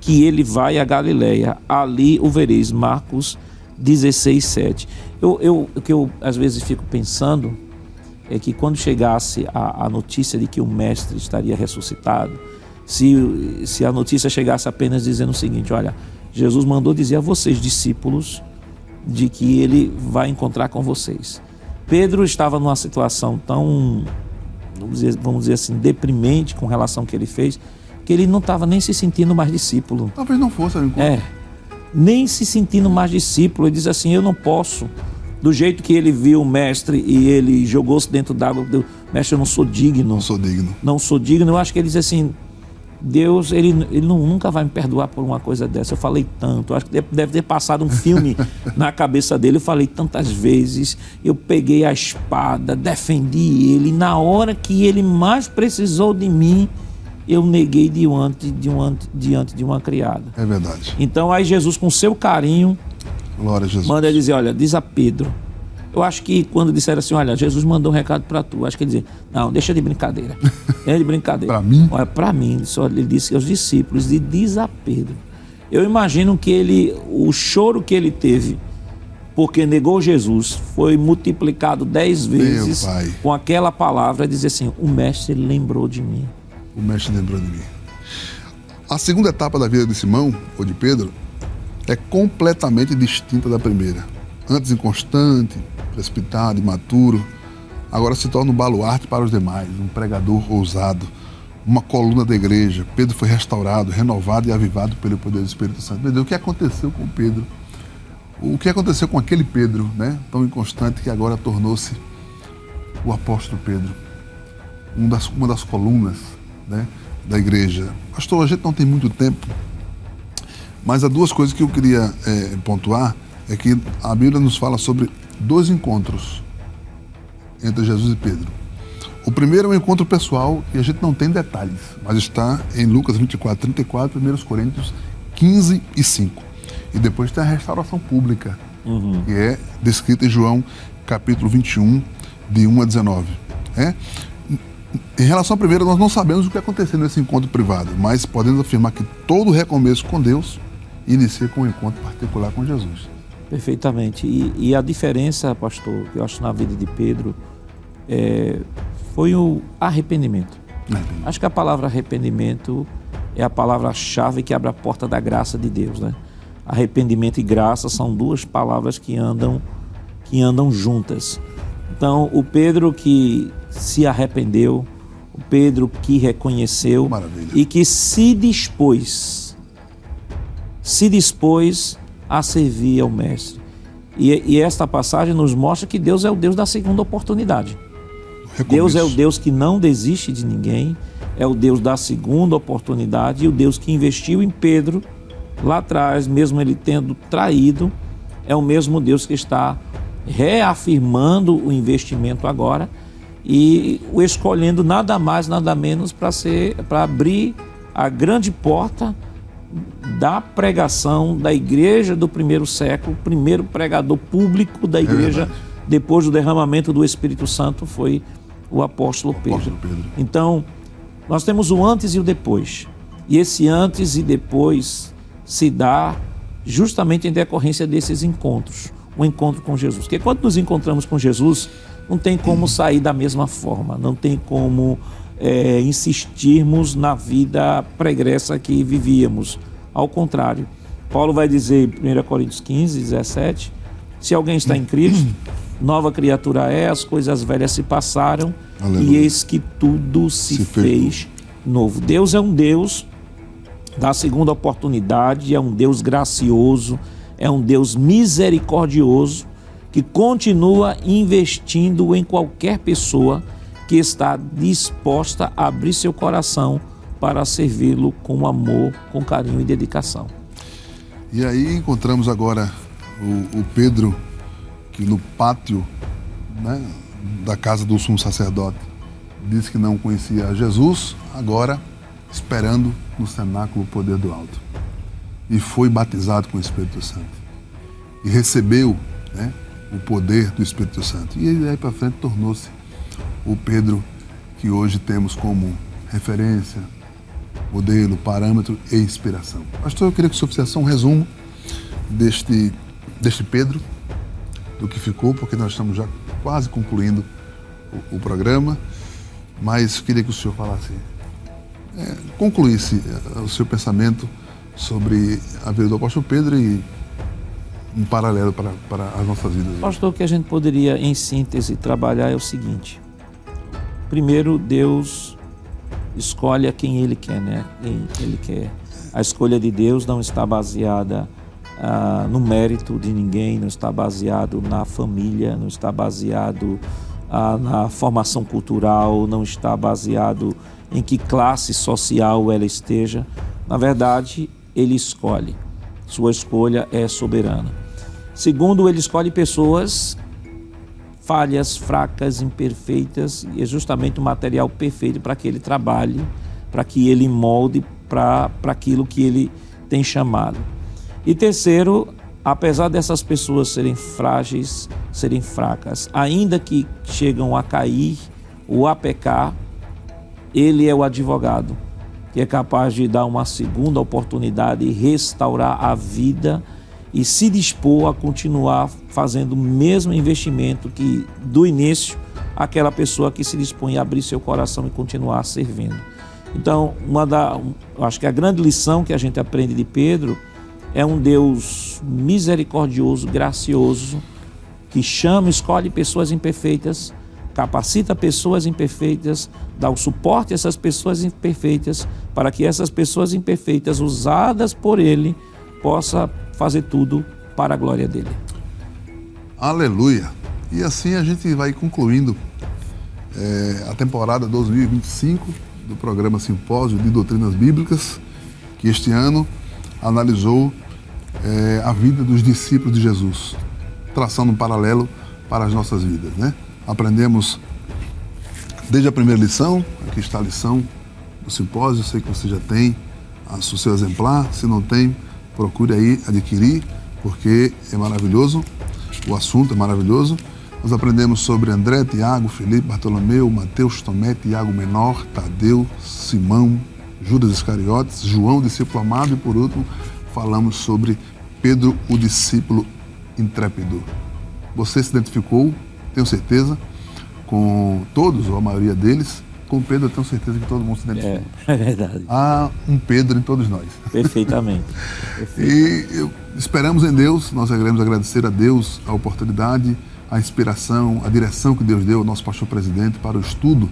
que ele vai a Galileia, ali o vereis. Marcos 16:7. O que eu às vezes fico pensando é que quando chegasse a notícia de que o mestre estaria ressuscitado, se a notícia chegasse apenas dizendo o seguinte: olha, Jesus mandou dizer a vocês, discípulos, de que ele vai encontrar com vocês. Pedro estava numa situação tão, vamos dizer assim, deprimente com relação ao que ele fez, que ele não estava nem se sentindo mais discípulo. Talvez não fosse. Nem se sentindo mais discípulo. Ele diz assim: eu não posso. Do jeito que ele viu o mestre e ele jogou-se dentro d'água, mestre, eu não sou digno. Não sou digno. Eu acho que ele diz assim: Deus, ele nunca vai me perdoar por uma coisa dessa. Eu falei tanto, eu acho que deve ter passado um filme na cabeça dele. Eu falei tantas vezes, eu peguei a espada, defendi ele, e na hora que ele mais precisou de mim, eu neguei diante de uma criada. É verdade. Então aí Jesus, com seu carinho, glória a Jesus, manda dizer: olha, diz a Pedro. Eu acho que quando disseram assim: olha, Jesus mandou um recado para tu, acho que ele dizia: não, deixa de brincadeira. Deixa de brincadeira. Para mim? Olha, para mim. Ele disse aos discípulos, e diz a Pedro. Eu imagino que o choro que ele teve porque negou Jesus foi multiplicado 10 vezes com aquela palavra, dizer assim: o mestre lembrou de mim. O mestre lembrou de mim. A segunda etapa da vida de Simão, ou de Pedro, é completamente distinta da primeira. Antes inconstante, precipitado, imaturo, agora se torna um baluarte para os demais, um pregador ousado, uma coluna da igreja. Pedro foi restaurado, renovado e avivado pelo poder do Espírito Santo. Meu Deus, o que aconteceu com Pedro? O que aconteceu com aquele Pedro, né, tão inconstante, que agora tornou-se o apóstolo Pedro, uma das colunas, né, da igreja. Pastor, a gente não tem muito tempo, mas há 2 coisas que eu queria pontuar. É que a Bíblia nos fala sobre 2 encontros entre Jesus e Pedro. O primeiro é um encontro pessoal e a gente não tem detalhes, mas está em Lucas 24:34, 1 Coríntios 15:5. E depois tem a restauração pública, que é descrita em João capítulo 21, de 1 a 19. Em relação à primeira, nós não sabemos o que aconteceu nesse encontro privado, mas podemos afirmar que todo recomeço com Deus inicia com um encontro particular com Jesus. Perfeitamente. E a diferença, pastor, que eu acho na vida de Pedro, foi o arrependimento. Acho que a palavra arrependimento é a palavra-chave que abre a porta da graça de Deus, né? Arrependimento e graça são 2 palavras que andam juntas. Então, o Pedro que se arrependeu, o Pedro que reconheceu, maravilha, e que se dispôs se dispôs a servir ao Mestre. E esta passagem nos mostra que Deus é o Deus da segunda oportunidade. Deus é o Deus que não desiste de ninguém, é o Deus da segunda oportunidade, e o Deus que investiu em Pedro lá atrás, mesmo ele tendo traído, é o mesmo Deus que está reafirmando o investimento agora e o escolhendo nada mais, nada menos para abrir a grande porta da pregação da igreja do primeiro século. O primeiro pregador público da igreja, depois do derramamento do Espírito Santo, foi o apóstolo Pedro. Então, nós temos o antes e o depois. E esse antes e depois se dá justamente em decorrência desses encontros. O encontro com Jesus. Porque quando nos encontramos com Jesus, não tem como sair da mesma forma. Não tem como insistirmos na vida pregressa que vivíamos. Ao contrário, Paulo vai dizer em 1 Coríntios 15, 17, se alguém está em Cristo, nova criatura é, as coisas velhas se passaram, aleluia, e eis que tudo se fez novo. Deus é um Deus da segunda oportunidade, é um Deus gracioso, é um Deus misericordioso, que continua investindo em qualquer pessoa que está disposta a abrir seu coração para servi-lo com amor, com carinho e dedicação. E aí encontramos agora o Pedro, que no pátio, né, da casa do sumo sacerdote, disse que não conhecia Jesus, agora esperando no cenáculo o poder do alto. E foi batizado com o Espírito Santo. E recebeu, né, o poder do Espírito Santo. E aí para frente tornou-se o Pedro que hoje temos como referência, modelo, parâmetro e inspiração. Pastor, eu queria que o senhor fizesse um resumo deste Pedro, do que ficou, porque nós estamos já quase concluindo o programa, mas eu queria que o senhor falasse, concluísse o seu pensamento sobre a vida do apóstolo Pedro e um paralelo para as nossas vidas. Pastor, o que a gente poderia, em síntese, trabalhar é o seguinte. Primeiro, Deus escolhe a quem Ele quer, né? Quem Ele quer. A escolha de Deus não está baseada no mérito de ninguém, não está baseado na família, não está baseado na formação cultural, não está baseado em que classe social ela esteja. Na verdade, Ele escolhe. Sua escolha é soberana. Segundo, Ele escolhe pessoas falhas, fracas, imperfeitas, e é justamente o material perfeito para que Ele trabalhe, para que Ele molde para aquilo que Ele tem chamado. E terceiro, apesar dessas pessoas serem frágeis, serem fracas, ainda que chegam a cair ou a pecar, Ele é o advogado, que é capaz de dar uma segunda oportunidade e restaurar a vida e se dispor a continuar fazendo o mesmo investimento que do início aquela pessoa que se dispõe a abrir seu coração e continuar servindo. Então, acho que a grande lição que a gente aprende de Pedro é um Deus misericordioso, gracioso, que chama, escolhe pessoas imperfeitas, capacita pessoas imperfeitas, dá o suporte a essas pessoas imperfeitas, para que essas pessoas imperfeitas, usadas por Ele, possa fazer tudo para a glória dele. Aleluia! E assim a gente vai concluindo a temporada 2025 do programa Simpósio de Doutrinas Bíblicas, que este ano analisou a vida dos discípulos de Jesus, traçando um paralelo para as nossas vidas, né? Aprendemos desde a primeira lição, aqui está a lição do simpósio, eu sei que você já tem o seu exemplar, se não tem, procure aí adquirir, porque é maravilhoso, o assunto é maravilhoso. Nós aprendemos sobre André, Tiago, Felipe, Bartolomeu, Mateus, Tomé, Tiago Menor, Tadeu, Simão, Judas Iscariotes, João, discípulo amado, e por último falamos sobre Pedro, o discípulo intrépido. Você se identificou, tenho certeza, com todos, ou a maioria deles. Com Pedro eu tenho certeza que todo mundo se identifica. É verdade. Há um Pedro em todos nós. Perfeitamente. E esperamos em Deus, nós queremos agradecer a Deus a oportunidade, a inspiração, a direção que Deus deu ao nosso pastor presidente para o estudo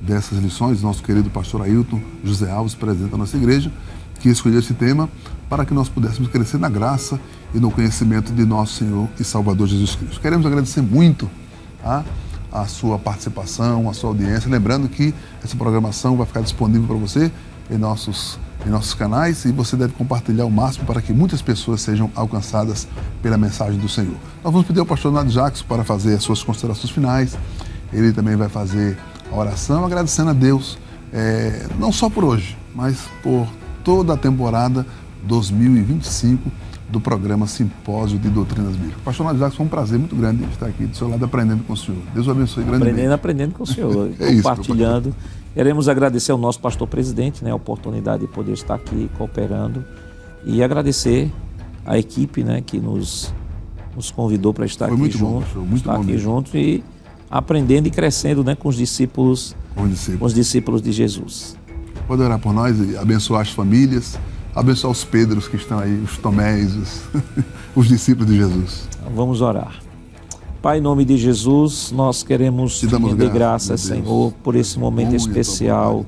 dessas lições, nosso querido pastor Ailton José Alves, presidente da nossa igreja, que escolheu esse tema para que nós pudéssemos crescer na graça e no conhecimento de nosso Senhor e Salvador Jesus Cristo. Queremos agradecer muito a sua participação, a sua audiência. Lembrando que essa programação vai ficar disponível para você em nossos canais e você deve compartilhar o máximo para que muitas pessoas sejam alcançadas pela mensagem do Senhor. Nós vamos pedir ao pastor Nádio Jackson para fazer as suas considerações finais. Ele também vai fazer a oração, agradecendo a Deus, não só por hoje, mas por toda a temporada 2025 do programa Simpósio de Doutrinas Bíblicas. Pastor Nádio Jackson, foi um prazer muito grande estar aqui do seu lado aprendendo com o senhor. Deus o abençoe grandemente. Aprendendo com o senhor, compartilhando. Queremos agradecer ao nosso pastor presidente, a oportunidade de poder estar aqui cooperando e agradecer a equipe, que nos convidou para estar aqui junto e aprendendo e crescendo, com os discípulos de Jesus. Pode orar por nós e abençoar as famílias, abençoar os Pedros que estão aí, os Tomés, os discípulos de Jesus. Vamos orar. Pai, em nome de Jesus, nós queremos te render graças, Senhor, por esse momento especial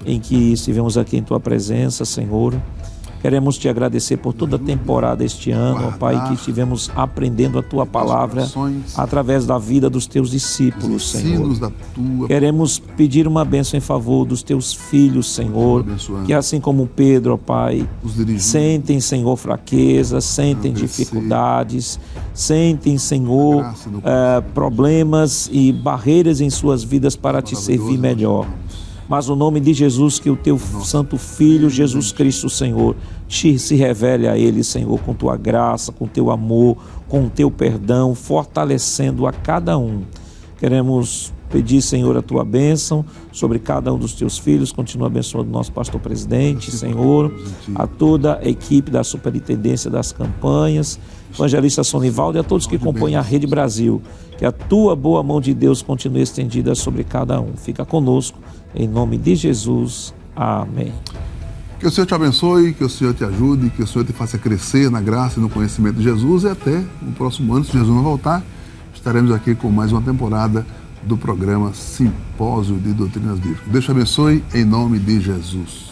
em que estivemos aqui em Tua presença, Senhor. Queremos te agradecer por toda a temporada este ano, ó Pai, que estivemos aprendendo a Tua palavra através da vida dos Teus discípulos, Senhor. Queremos pedir uma bênção em favor dos Teus filhos, Senhor, que assim como Pedro, ó Pai, sentem, Senhor, fraquezas, sentem dificuldades, sentem, Senhor, problemas e barreiras em suas vidas para Te servir melhor. Mas o nome de Jesus, que o Teu Santo Filho, Jesus Cristo, Senhor, se revele a Ele, Senhor, com Tua graça, com Teu amor, com o Teu perdão, fortalecendo a cada um. Queremos pedir, Senhor, a Tua bênção sobre cada um dos Teus filhos. Continua abençoando o nosso pastor presidente, Senhor, a toda a equipe da Superintendência das Campanhas, evangelista Sonivaldo e a todos que compõem a Rede Brasil. Que a Tua boa mão de Deus continue estendida sobre cada um. Fica conosco. Em nome de Jesus, amém. Que o Senhor te abençoe, que o Senhor te ajude, que o Senhor te faça crescer na graça e no conhecimento de Jesus. E até no próximo ano, se Jesus não voltar, estaremos aqui com mais uma temporada do programa Simpósio de Doutrinas Bíblicas. Deus te abençoe, em nome de Jesus.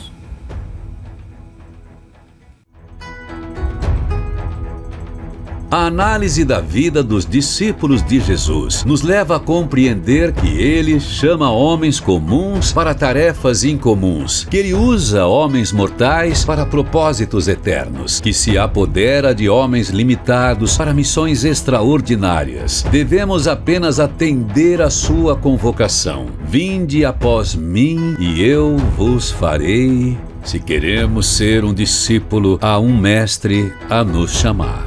A análise da vida dos discípulos de Jesus nos leva a compreender que Ele chama homens comuns para tarefas incomuns, que Ele usa homens mortais para propósitos eternos, que se apodera de homens limitados para missões extraordinárias. Devemos apenas atender à sua convocação. Vinde após mim e eu vos farei. Se queremos ser um discípulo, há um mestre a nos chamar.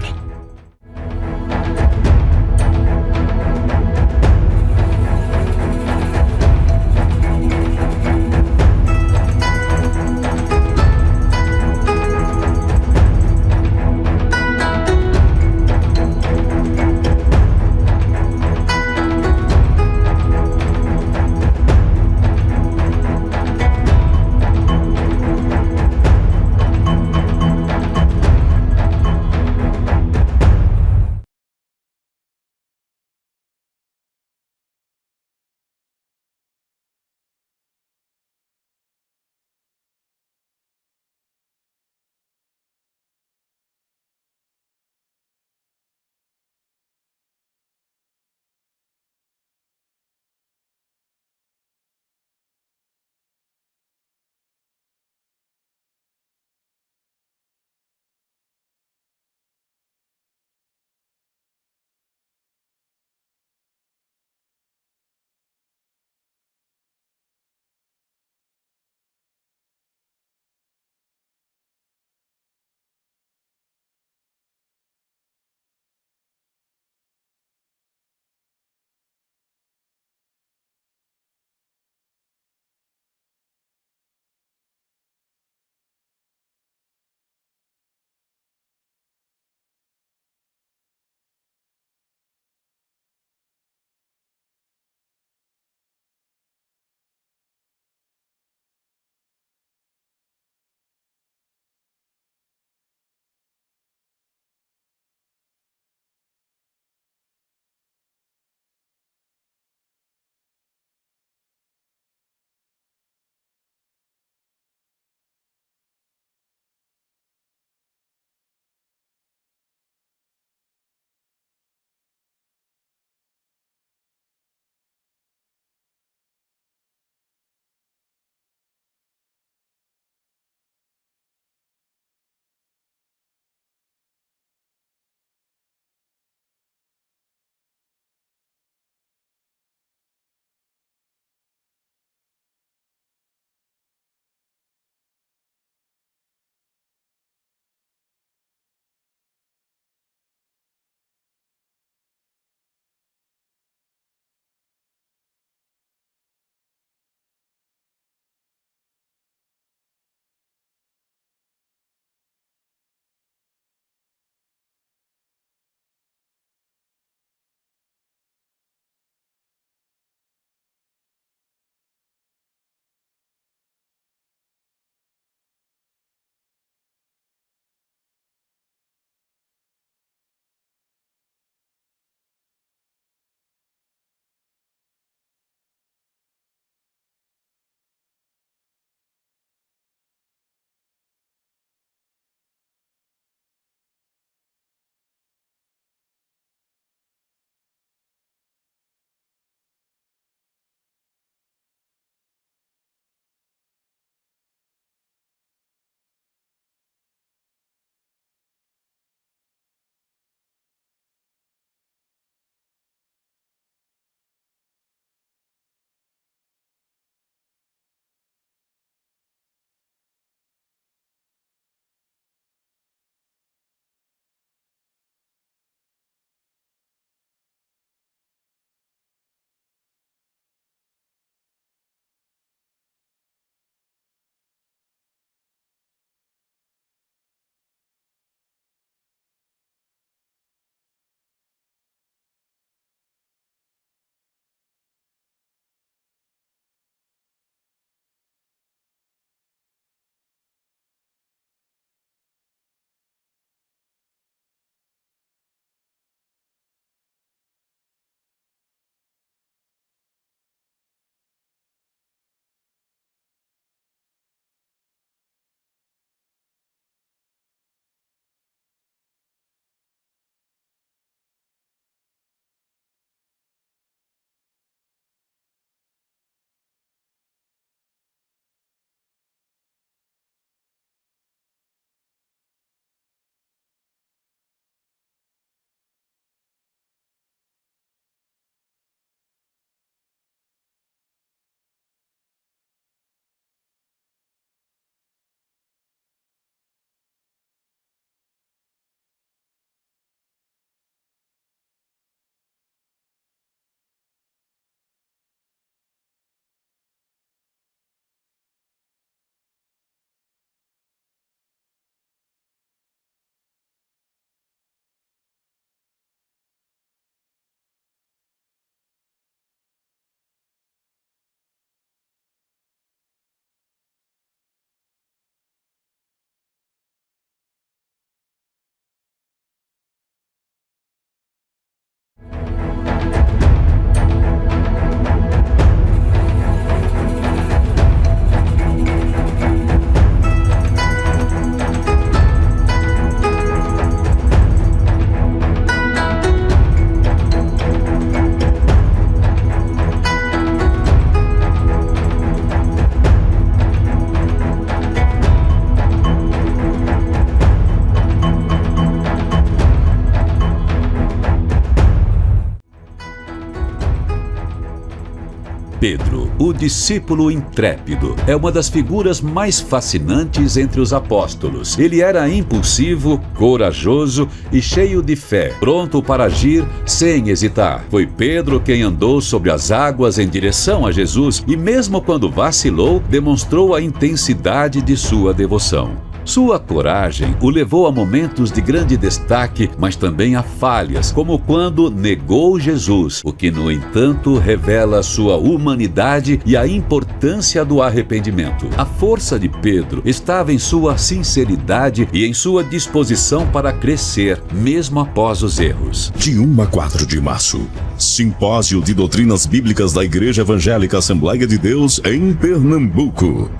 Pedro, o discípulo intrépido, é uma das figuras mais fascinantes entre os apóstolos. Ele era impulsivo, corajoso e cheio de fé, pronto para agir sem hesitar. Foi Pedro quem andou sobre as águas em direção a Jesus e, mesmo quando vacilou, demonstrou a intensidade de sua devoção. Sua coragem o levou a momentos de grande destaque, mas também a falhas, como quando negou Jesus, o que, no entanto, revela sua humanidade e a importância do arrependimento. A força de Pedro estava em sua sinceridade e em sua disposição para crescer, mesmo após os erros. De 1 a 4 de março, Simpósio de Doutrinas Bíblicas da Igreja Evangélica Assembleia de Deus em Pernambuco.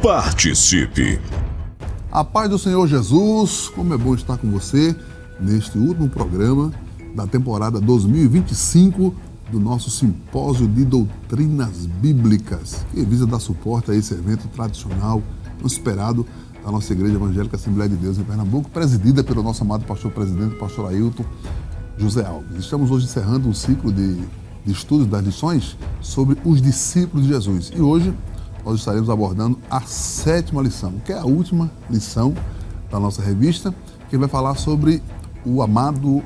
Participe! A paz do Senhor Jesus, como é bom estar com você neste último programa da temporada 2025 do nosso Simpósio de Doutrinas Bíblicas, que visa dar suporte a esse evento tradicional, esperado da nossa Igreja Evangélica Assembleia de Deus em Pernambuco, presidida pelo nosso amado pastor presidente, pastor Ailton José Alves. Estamos hoje encerrando um ciclo de estudos das lições sobre os discípulos de Jesus. E hoje nós estaremos abordando a 7ª lição, que é a última lição da nossa revista, que vai falar sobre o amado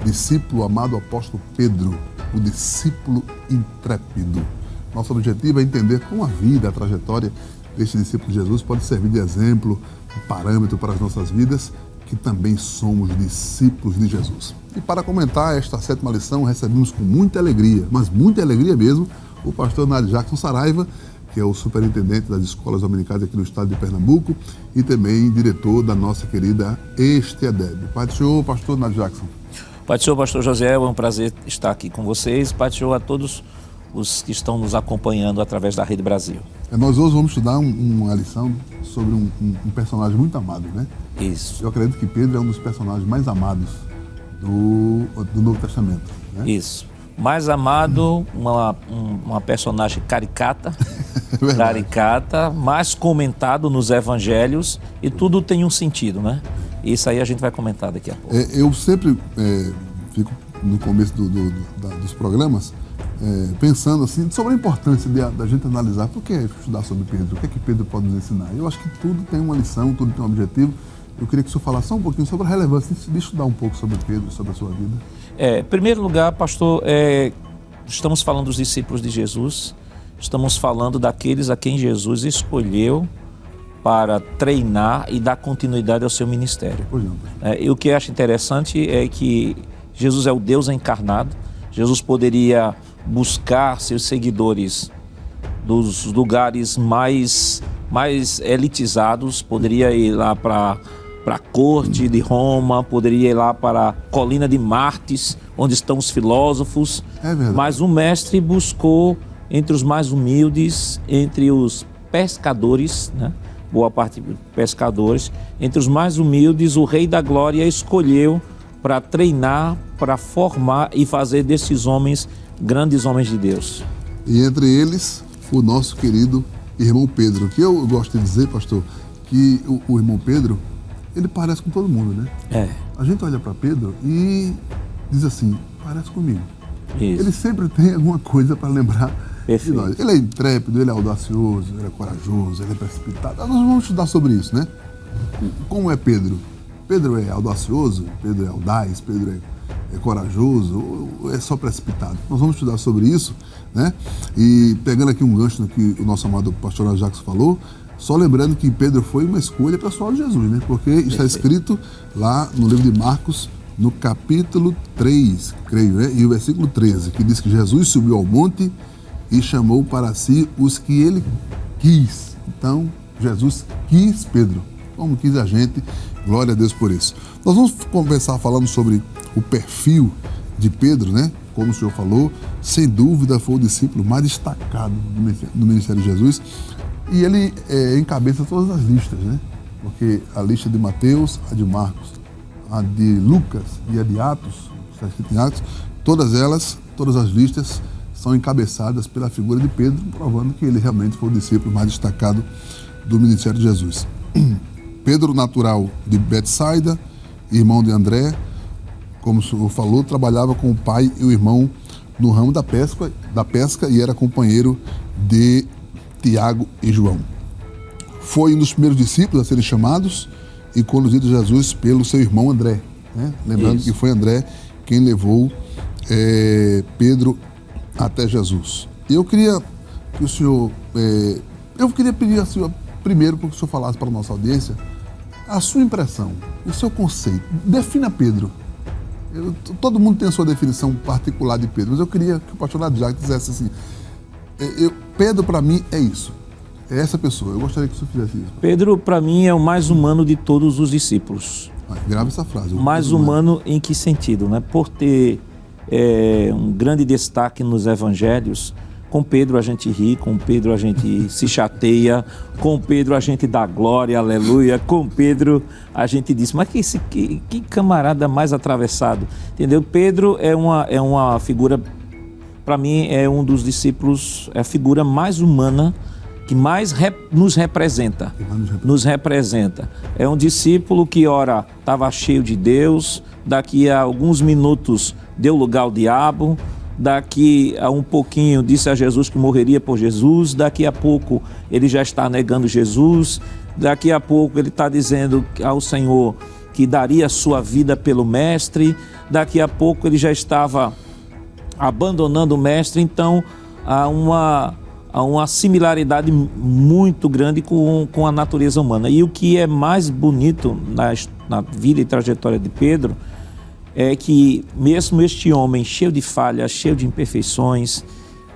discípulo, o amado apóstolo Pedro, o discípulo intrépido. Nosso objetivo é entender como a vida, a trajetória deste discípulo de Jesus pode servir de exemplo, de parâmetro para as nossas vidas, que também somos discípulos de Jesus. E para comentar esta 7ª lição, recebemos com muita alegria, mas muita alegria mesmo, o pastor Nádio Jackson Saraiva, que é o superintendente das escolas dominicais aqui no estado de Pernambuco e também diretor da nossa querida ESTEADEB. Pai do Senhor, pastor Nádio Jackson. Pai do Senhor, pastor José, é um prazer estar aqui com vocês. Pai do Senhor, a todos os que estão nos acompanhando através da Rede Brasil. Nós hoje vamos estudar uma lição sobre um personagem muito amado, né? Isso. Eu acredito que Pedro é um dos personagens mais amados do Novo Testamento, né? Isso. Mais amado, uma personagem caricata, mais comentado nos evangelhos, e tudo tem um sentido, né? Isso aí a gente vai comentar daqui a pouco. Eu sempre fico no começo dos programas pensando assim sobre a importância da gente analisar por que estudar sobre Pedro, o que é que Pedro pode nos ensinar. Eu acho que tudo tem uma lição, tudo tem um objetivo. Eu queria que o senhor falasse só um pouquinho sobre a relevância de estudar um pouco sobre Pedro, sobre a sua vida. Em primeiro lugar, pastor, estamos falando dos discípulos de Jesus, estamos falando daqueles a quem Jesus escolheu para treinar e dar continuidade ao seu ministério. E o que eu acho interessante é que Jesus é o Deus encarnado. Jesus poderia buscar seus seguidores dos lugares mais elitizados, poderia ir lá para a corte de Roma, poderia ir lá para a colina de Martes, onde estão os filósofos, mas o mestre buscou entre os mais humildes, entre os pescadores, né? Boa parte de pescadores, entre os mais humildes, o Rei da Glória escolheu para treinar, para formar e fazer desses homens grandes homens de Deus. E entre eles, o nosso querido irmão Pedro, que eu gosto de dizer, pastor, que o irmão Pedro, ele parece com todo mundo, né? A gente olha para Pedro e diz assim, parece comigo. Isso. Ele sempre tem alguma coisa para lembrar Perfeito. de nós. Ele é intrépido, ele é audacioso, ele é corajoso, ele é precipitado. Nós vamos estudar sobre isso, né? Como é Pedro? Pedro é audacioso, Pedro é audaz, Pedro é corajoso, ou é só precipitado? Nós vamos estudar sobre isso, né? E pegando aqui um gancho no que o nosso amado pastor Jackson falou, só lembrando que Pedro foi uma escolha pessoal de Jesus, né? Porque está escrito lá no livro de Marcos, no capítulo 3, creio, né? E o versículo 13, que diz que Jesus subiu ao monte e chamou para si os que ele quis. Então, Jesus quis Pedro, como quis a gente. Glória a Deus por isso. Nós vamos conversar falando sobre o perfil de Pedro, né? Como o senhor falou, sem dúvida foi o discípulo mais destacado do ministério de Jesus. E ele encabeça todas as listas, né? Porque a lista de Mateus, a de Marcos, a de Lucas e a de Atos, está escrito em Atos, todas as listas são encabeçadas pela figura de Pedro, provando que ele realmente foi o discípulo mais destacado do ministério de Jesus. Pedro, natural de Betsaida, irmão de André, como o senhor falou, trabalhava com o pai e o irmão no ramo da pesca e era companheiro de Tiago e João. Foi um dos primeiros discípulos a serem chamados e conduzido a Jesus pelo seu irmão André, né? Lembrando que foi André quem levou Pedro até Jesus. Eu queria que o senhor, eu queria pedir a senhor, primeiro, para que o senhor falasse para a nossa audiência a sua impressão, o seu conceito. Defina Pedro. Todo mundo tem a sua definição particular de Pedro, mas eu queria que o pastor Nadjac dissesse assim, Pedro para mim é isso, é essa pessoa. Eu gostaria que o senhor fizesse isso. Pedro para mim é o mais humano de todos os discípulos. Grave essa frase. Mais humano em que sentido, né? Por ter um grande destaque nos evangelhos. Com Pedro a gente ri, com Pedro a gente se chateia, com Pedro a gente dá glória, aleluia, com Pedro a gente diz, mas que camarada mais atravessado, entendeu? Pedro é uma figura, para mim é um dos discípulos, é a figura mais humana, que mais nos representa. É um discípulo que ora estava cheio de Deus, daqui a alguns minutos deu lugar ao diabo, daqui a um pouquinho disse a Jesus que morreria por Jesus, daqui a pouco ele já está negando Jesus, daqui a pouco ele está dizendo ao Senhor que daria a sua vida pelo Mestre, daqui a pouco ele já estava abandonando o Mestre. Então há uma similaridade muito grande com a natureza humana. E o que é mais bonito na vida e trajetória de Pedro é que mesmo este homem cheio de falhas, cheio de imperfeições,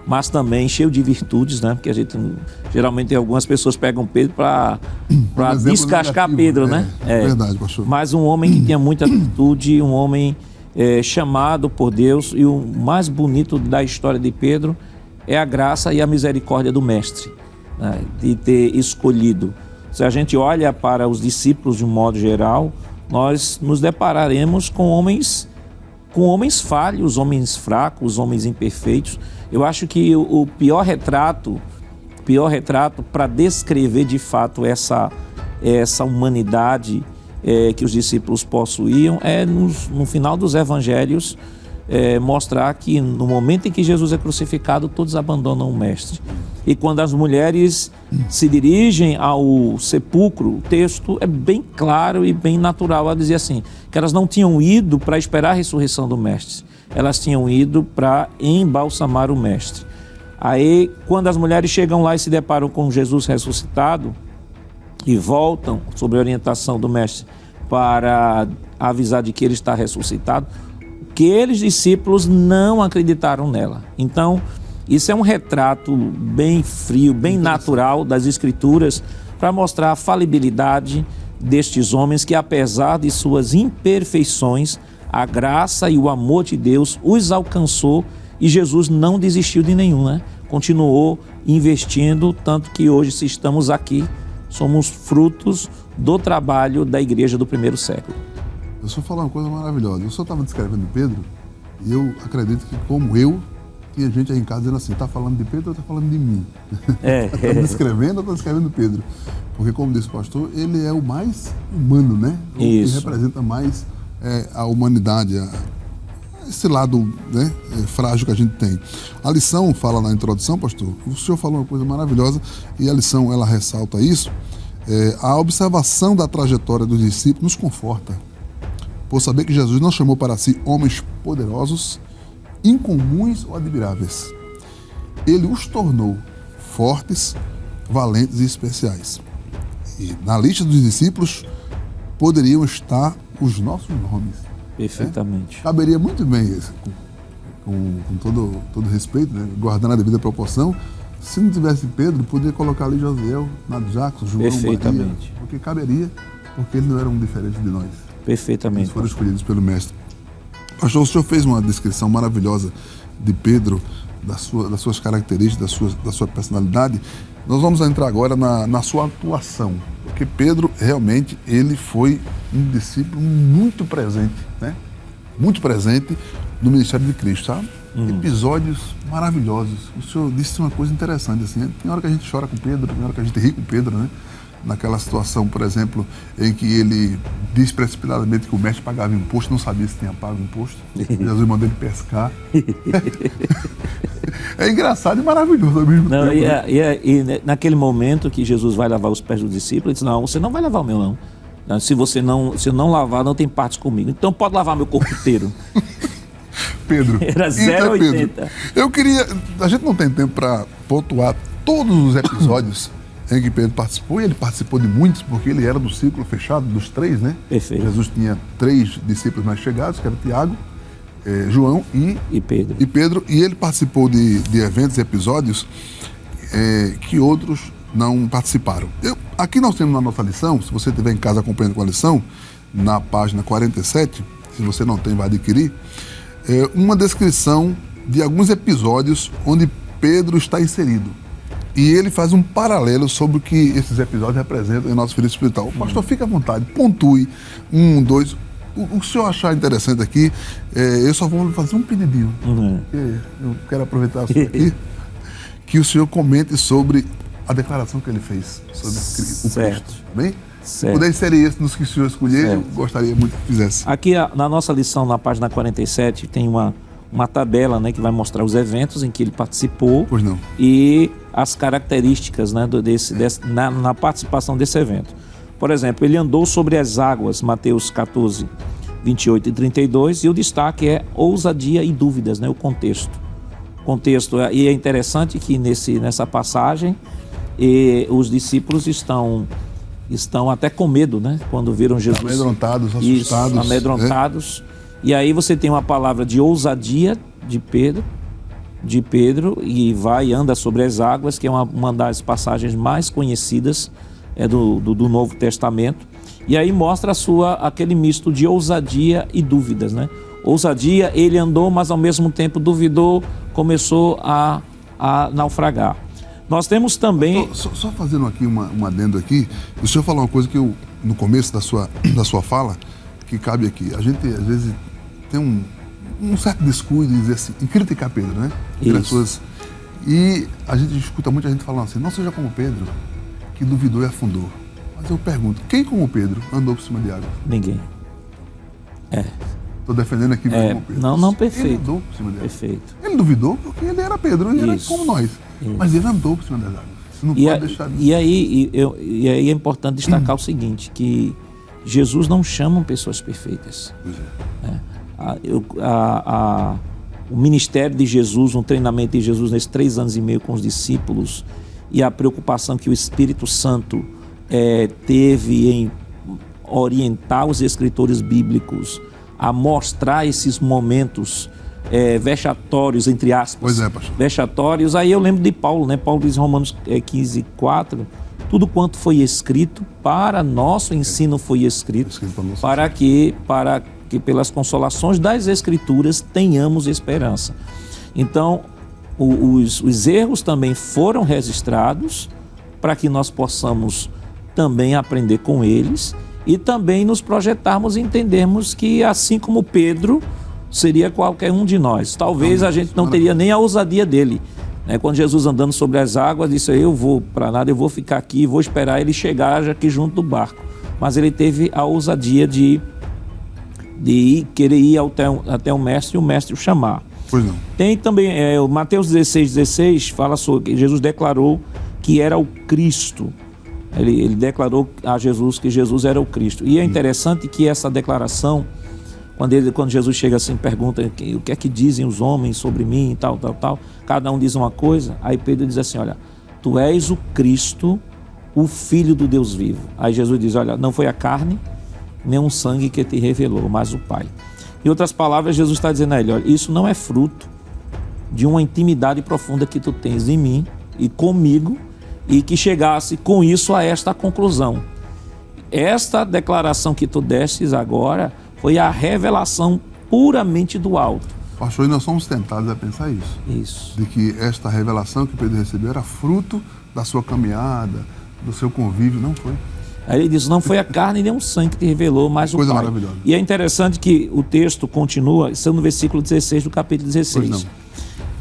mas também cheio de virtudes, né? Porque a gente geralmente algumas pessoas pegam Pedro para descascar Pedro, né? É verdade, pastor. Mas um homem que tinha muita virtude, um homem chamado por Deus, e o mais bonito da história de Pedro é a graça e a misericórdia do Mestre, né? De ter escolhido. Se a gente olha para os discípulos de um modo geral, nós nos depararemos com homens falhos, homens fracos, homens imperfeitos. Eu acho que o pior retrato para descrever de fato essa humanidade que os discípulos possuíam é no final dos evangelhos mostrar que no momento em que Jesus é crucificado, todos abandonam o Mestre. E quando as mulheres se dirigem ao sepulcro, o texto é bem claro e bem natural. Ela dizia assim, que elas não tinham ido para esperar a ressurreição do Mestre, elas tinham ido para embalsamar o Mestre. Aí, quando as mulheres chegam lá e se deparam com Jesus ressuscitado e voltam, sob a orientação do Mestre, para avisar de que ele está ressuscitado, aqueles discípulos não acreditaram nela. Então, isso é um retrato bem frio, bem natural das Escrituras, para mostrar a falibilidade destes homens que, apesar de suas imperfeições, a graça e o amor de Deus os alcançou e Jesus não desistiu de nenhum, né? Continuou investindo, tanto que hoje, se estamos aqui, somos frutos do trabalho da igreja do primeiro século. Eu só falar uma coisa maravilhosa. Eu só estava descrevendo Pedro e eu acredito que, como eu, tinha gente aí em casa dizendo assim, está falando de Pedro ou está falando de mim? Está descrevendo ou está descrevendo Pedro? Porque, como disse o pastor, ele é o mais humano, né? O que representa mais a humanidade, esse lado, né, frágil que a gente tem. A lição fala na introdução, pastor, o senhor falou uma coisa maravilhosa e a lição, ela ressalta isso. A observação da trajetória dos discípulos nos conforta, por saber que Jesus não chamou para si homens poderosos, incomuns ou admiráveis. Ele os tornou fortes, valentes e especiais. E na lista dos discípulos poderiam estar os nossos nomes. Perfeitamente. Caberia muito bem, com todo respeito, né? Guardando a devida proporção. Se não tivesse Pedro, poderia colocar ali Josiel, Nadjac, João, perfeitamente. Maria, porque caberia, porque eles não eram diferentes de nós. Perfeitamente. Eles foram escolhidos pelo Mestre. Pastor, o senhor fez uma descrição maravilhosa de Pedro, das suas características, da sua personalidade. Nós vamos entrar agora na sua atuação, porque Pedro realmente ele foi um discípulo muito presente, né? Muito presente no ministério de Cristo, sabe? Episódios maravilhosos. O senhor disse uma coisa interessante, assim, tem hora que a gente chora com Pedro, tem hora que a gente ri com Pedro, né? naquela situação, por exemplo, em que ele diz precipitadamente que o mestre pagava imposto, não sabia se tinha pago imposto. Jesus mandou ele pescar. É engraçado e maravilhoso ao mesmo Não, tempo. e naquele momento que Jesus vai lavar os pés do discípulo, ele diz, não, você não vai lavar o meu não. Se eu não lavar, não tem parte comigo. Então pode lavar meu corpo inteiro. Pedro. Era Então, 0,80. Pedro, eu queria... A gente não tem tempo para pontuar todos os episódios em que Pedro participou, e ele participou de muitos, porque ele era do círculo fechado dos 3, né? Perfeito. Jesus tinha 3 discípulos mais chegados, que era Tiago, João e Pedro, e ele participou de eventos e episódios que outros não participaram. Aqui nós temos na nossa lição, se você estiver em casa acompanhando com a lição, na página 47, se você não tem, vai adquirir, uma descrição de alguns episódios onde Pedro está inserido. E ele faz um paralelo sobre o que esses episódios representam em nossa vida espiritual. Pastor, fique à vontade, pontue 1, 2. O que o senhor achar interessante aqui, eu só vou fazer um pedidinho. Eu quero aproveitar isso aqui, que o senhor comente sobre a declaração que ele fez sobre o Cristo. Bem? Se puder inserir esse nos que o senhor escolher, eu gostaria muito que fizesse. Aqui na nossa lição, na página 47, tem uma tabela, né, que vai mostrar os eventos em que ele participou. Pois não. E as características, né, na participação desse evento. Por exemplo, ele andou sobre as águas, Mateus 14, 28 e 32, e o destaque é ousadia e dúvidas, né, o contexto. E é interessante que nessa passagem os discípulos estão até com medo, né, quando viram Jesus. Amedrontados, assustados. Isso, amedrontados. E aí você tem uma palavra de ousadia de Pedro, e vai e anda sobre as águas, que é uma das passagens mais conhecidas do Novo Testamento. E aí mostra aquele misto de ousadia e dúvidas, né? Ousadia, ele andou, mas ao mesmo tempo duvidou, começou a naufragar. Nós temos também... Só fazendo aqui um adendo aqui, o senhor falou uma coisa que no começo da sua fala, que cabe aqui. A gente, às vezes, tem um certo descuido em dizer assim, em criticar Pedro, né? Isso. E a gente escuta muita gente falando assim, não seja como Pedro, que duvidou e afundou. Mas eu pergunto, quem como Pedro andou por cima de água? Ninguém. Estou defendendo aqui como Pedro. Não, perfeito. Ele andou por cima de água. Perfeito. Ele duvidou porque ele era Pedro, ele era como nós. Isso. Mas ele andou por cima das águas. Você não pode deixar de... E aí é importante destacar o seguinte, que Jesus não chama pessoas perfeitas. Pois é. O ministério de Jesus, um treinamento de Jesus nesses 3 anos e meio com os discípulos, e a preocupação que o Espírito Santo teve em orientar os escritores bíblicos a mostrar esses momentos vexatórios, entre aspas. Pois é, pastor. Vexatórios. Aí eu lembro de Paulo, né? Paulo diz em Romanos 15, 4, tudo quanto foi escrito para nosso ensino foi escrito para que pelas consolações das Escrituras tenhamos esperança. Então, os erros também foram registrados para que nós possamos também aprender com eles e também nos projetarmos e entendermos que, assim como Pedro, seria qualquer um de nós. Talvez a gente não teria nem a ousadia dele. Quando Jesus andando sobre as águas, disse, eu vou para nada, eu vou ficar aqui, vou esperar ele chegar já aqui junto do barco. Mas ele teve a ousadia de querer ir até o mestre e o mestre o chamar. Pois não. Tem também, o Mateus 16 fala sobre que Jesus declarou que era o Cristo. Ele declarou a Jesus que Jesus era o Cristo. E é interessante que essa declaração, quando Jesus chega assim, pergunta o que é que dizem os homens sobre mim, tal, cada um diz uma coisa, aí Pedro diz assim, olha, tu és o Cristo, o Filho do Deus vivo. Aí Jesus diz, olha, não foi a carne, nem um sangue que te revelou, mas o Pai. Em outras palavras, Jesus está dizendo a ele, olha, isso não é fruto de uma intimidade profunda que tu tens em mim e comigo, e que chegasse com isso a esta conclusão. Esta declaração que tu destes agora foi a revelação puramente do alto. Pastor, e nós somos tentados a pensar isso. Isso. De que esta revelação que Pedro recebeu era fruto da sua caminhada, do seu convívio. Não foi. Aí ele diz, não foi a carne nem o sangue que te revelou, mas o Pai. Coisa maravilhosa. E é interessante que o texto continua, isso é no versículo 16 do capítulo 16. Pois não.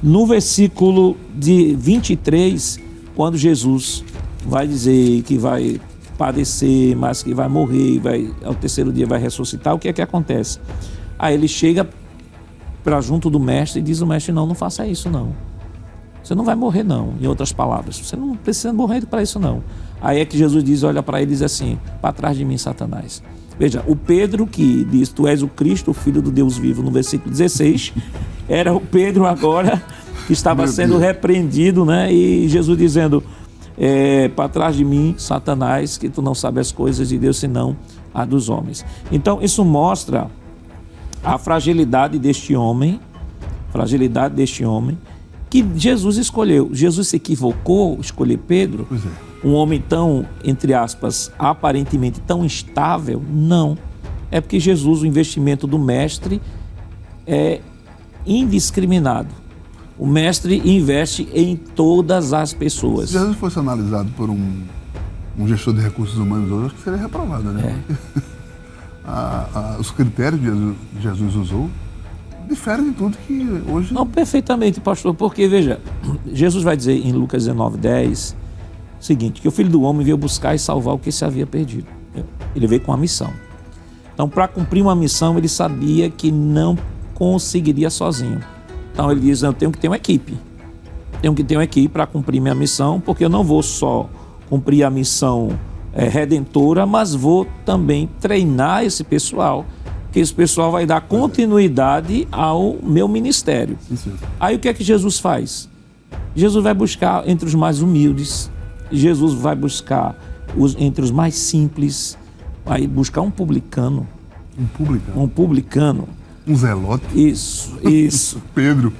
No versículo de 23, quando Jesus vai dizer que vai padecer, mas que vai morrer, ao terceiro dia vai ressuscitar, o que é que acontece? Aí ele chega para junto do mestre e diz o mestre, não faça isso não. Você não vai morrer não, em outras palavras. Você não precisa morrer para isso não. Aí é que Jesus diz, olha para ele e diz assim, para trás de mim, Satanás. Veja, o Pedro que diz, tu és o Cristo, o Filho do Deus vivo, no versículo 16, era o Pedro agora que estava sendo repreendido, né? E Jesus dizendo, para trás de mim, Satanás, que tu não sabes as coisas de Deus, senão a dos homens. Então, isso mostra a fragilidade deste homem, que Jesus escolheu. Jesus se equivocou escolher Pedro? Pois é. Um homem tão, entre aspas, aparentemente tão instável? Não. É porque Jesus, o investimento do mestre é indiscriminado. O mestre investe em todas as pessoas. Se Jesus fosse analisado por um gestor de recursos humanos hoje, acho que seria reprovado, né? Os critérios que Jesus usou diferem de tudo que hoje... Não, perfeitamente, pastor, porque, veja, Jesus vai dizer em Lucas 19:10 o seguinte, que o Filho do Homem veio buscar e salvar o que se havia perdido. Ele veio com uma missão. Então, para cumprir uma missão, ele sabia que não conseguiria sozinho. Então, ele diz, eu tenho que ter uma equipe. Tenho que ter uma equipe para cumprir minha missão, porque eu não vou só cumprir a missão redentora, mas vou também treinar esse pessoal, que esse pessoal vai dar continuidade ao meu ministério. Sim. Aí o que é que Jesus faz? Jesus vai buscar entre os mais humildes, Jesus vai buscar entre os mais simples, vai buscar um publicano. Um publicano. Um zelote. Isso. Pedro.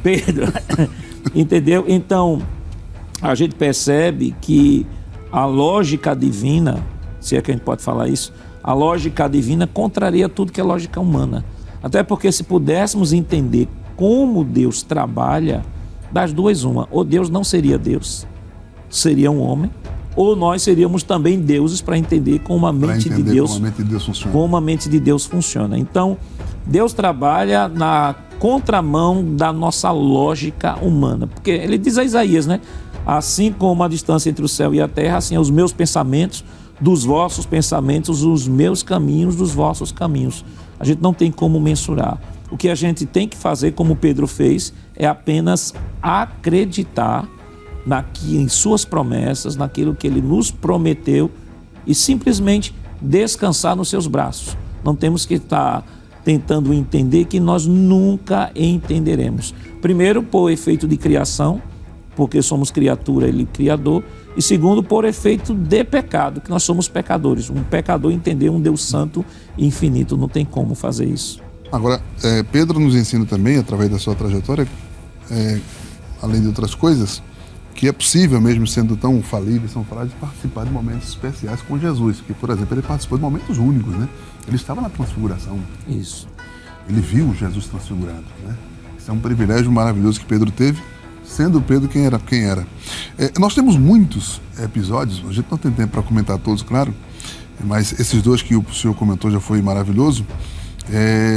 Entendeu? Então, a gente percebe que a lógica divina, se é que a gente pode falar isso, a lógica divina contraria tudo que é lógica humana. Até porque se pudéssemos entender como Deus trabalha, das duas uma, ou Deus não seria Deus, seria um homem, ou nós seríamos também deuses para entender como a mente de Deus funciona. Então, Deus trabalha na contramão da nossa lógica humana. Porque ele diz a Isaías, né? Assim como a distância entre o céu e a terra, assim os meus pensamentos dos vossos pensamentos, os meus caminhos dos vossos caminhos. A gente não tem como mensurar. O que a gente tem que fazer, como Pedro fez, é apenas acreditar em suas promessas, naquilo que ele nos prometeu e simplesmente descansar nos seus braços. Não temos que estar tentando entender, que nós nunca entenderemos. Primeiro, por efeito de criação, porque somos criatura, ele criador. E segundo, por efeito de pecado, que nós somos pecadores. Um pecador entender um Deus santo e infinito, não tem como fazer isso. Agora, Pedro nos ensina também, através da sua trajetória, além de outras coisas, que é possível, mesmo sendo tão falível, são frágeis, participar de momentos especiais com Jesus. Que, por exemplo, ele participou de momentos únicos, né? Ele estava na transfiguração. Isso. Ele viu Jesus transfigurado, né? Isso é um privilégio maravilhoso que Pedro teve, sendo Pedro quem era. Nós temos muitos episódios, a gente não tem tempo para comentar todos, claro, mas esses dois que o senhor comentou já foi maravilhoso.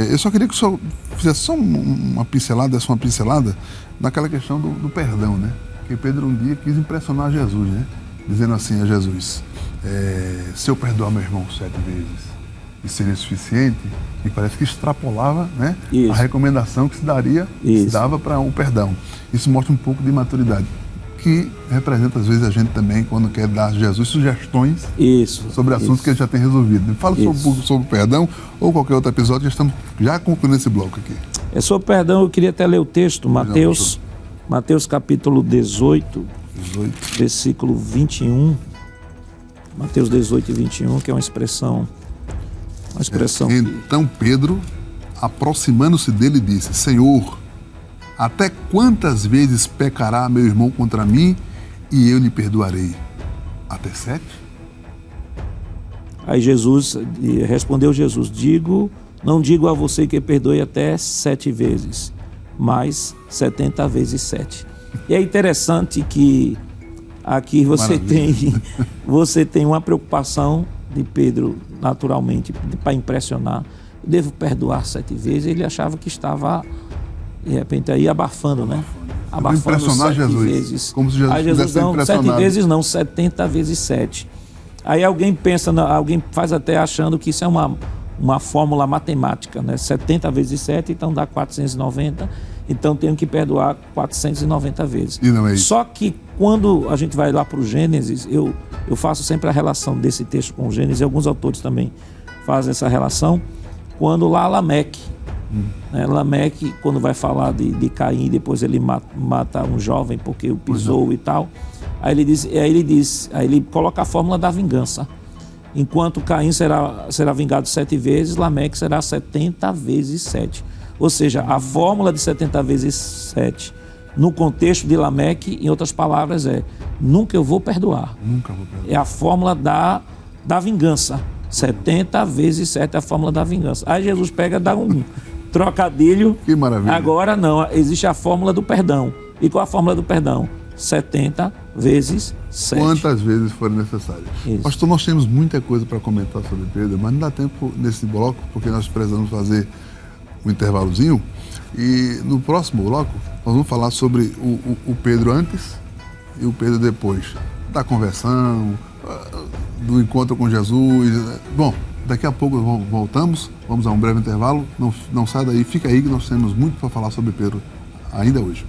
Eu só queria que o senhor fizesse só uma pincelada naquela questão do perdão, né? Que Pedro um dia quis impressionar Jesus, né? Dizendo assim a Jesus, se eu perdoar meu irmão 7 vezes, isso seria suficiente? E parece que extrapolava, né, a recomendação que se dava para um perdão. Isso mostra um pouco de maturidade, que representa às vezes a gente também quando quer dar a Jesus sugestões sobre assuntos que ele já tem resolvido. Fala sobre o perdão ou qualquer outro episódio, já estamos concluindo esse bloco aqui. Sobre o perdão, eu queria até ler o texto, Mateus capítulo 18, versículo 21. Mateus 18 e 21, que é uma expressão Então Pedro, aproximando-se dele, disse, Senhor, até quantas vezes pecará meu irmão contra mim e eu lhe perdoarei? Até 7? Aí respondeu Jesus, não digo a você que perdoe até 7 vezes, mas 70 vezes 7. E é interessante que aqui você tem uma preocupação de Pedro, naturalmente, para impressionar. Devo perdoar 7 vezes. Ele achava que estava, de repente, aí abafando, né? Abafando impressionar 7 Jesus. vezes. Como se Jesus aí Jesus não, 7 vezes não, 70 vezes 7. Aí alguém pensa, alguém faz até achando que isso é uma fórmula matemática, né? 70 vezes 7, então dá 490, então tenho que perdoar 490 vezes. E não é isso. Só que quando a gente vai lá para o Gênesis, eu faço sempre a relação desse texto com o Gênesis, e alguns autores também fazem essa relação, quando lá Lameque, né? Lameque, quando vai falar de Caim, depois ele mata um jovem porque o pisou e tal, aí ele coloca a fórmula da vingança. Enquanto Caim será vingado 7 vezes, Lameque será 70 vezes 7. Ou seja, a fórmula de 70 vezes 7, no contexto de Lameque, em outras palavras, nunca eu vou perdoar. Nunca vou perdoar. É a fórmula da vingança. 70 vezes 7 é a fórmula da vingança. Aí Jesus pega, dá um trocadilho. Que maravilha. Agora não, existe a fórmula do perdão. E qual a fórmula do perdão? 70 vezes 7. Quantas vezes forem necessárias. Isso. Pastor, nós temos muita coisa para comentar sobre Pedro, mas não dá tempo nesse bloco, porque nós precisamos fazer um intervalozinho. E no próximo bloco, nós vamos falar sobre o Pedro antes e o Pedro depois da conversão, do encontro com Jesus. Bom, daqui a pouco voltamos, vamos a um breve intervalo. Não sai daí, fica aí que nós temos muito para falar sobre Pedro ainda hoje.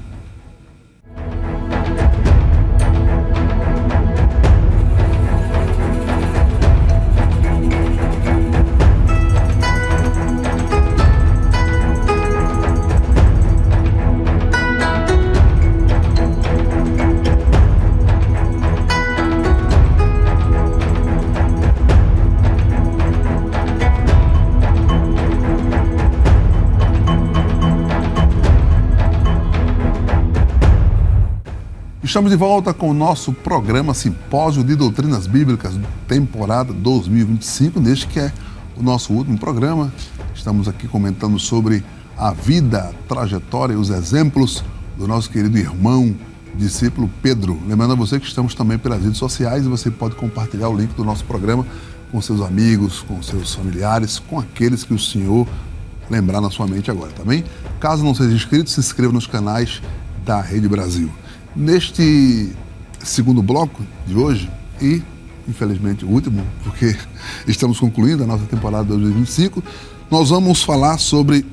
Estamos de volta com o nosso programa Simpósio de Doutrinas Bíblicas, temporada 2025, neste que é o nosso último programa. Estamos aqui comentando sobre a vida, a trajetória e os exemplos do nosso querido irmão, discípulo Pedro. Lembrando a você que estamos também pelas redes sociais e você pode compartilhar o link do nosso programa com seus amigos, com seus familiares, com aqueles que o Senhor lembrar na sua mente agora, tá bem? Caso não seja inscrito, se inscreva nos canais da Rede Brasil. Neste segundo bloco de hoje, e infelizmente o último, porque estamos concluindo a nossa temporada 2025, nós vamos falar sobre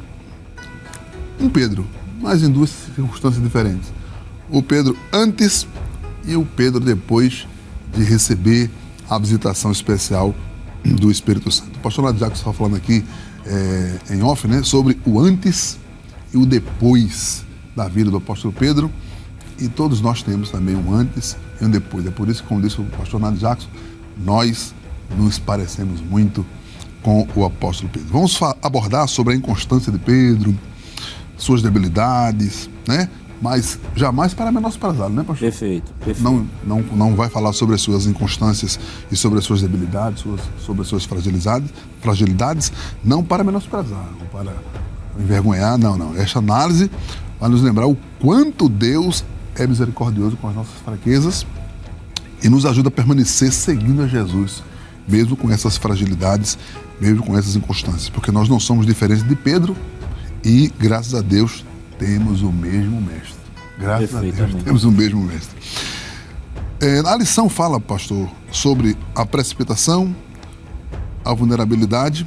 um Pedro, mas em duas circunstâncias diferentes. O Pedro antes e o Pedro depois de receber a visitação especial do Espírito Santo. O pastor Nadiaco está falando aqui em off, né, sobre o antes e o depois da vida do apóstolo Pedro. E todos nós temos também um antes e um depois. É por isso que, como disse o pastor Nado Jackson, nós nos parecemos muito com o apóstolo Pedro. Vamos abordar sobre a inconstância de Pedro, suas debilidades, né? Mas jamais para menosprezá-lo, né, pastor? Perfeito. Não vai falar sobre as suas inconstâncias e sobre as suas debilidades, sobre as suas fragilidades, não para menosprezar, ou para envergonhar, não. Esta análise vai nos lembrar o quanto Deus é misericordioso com as nossas fraquezas e nos ajuda a permanecer seguindo a Jesus, mesmo com essas fragilidades, mesmo com essas inconstâncias, porque nós não somos diferentes de Pedro e, graças a Deus, temos o mesmo mestre. Graças a Deus, temos o mesmo mestre. A lição fala, pastor, sobre a precipitação, a vulnerabilidade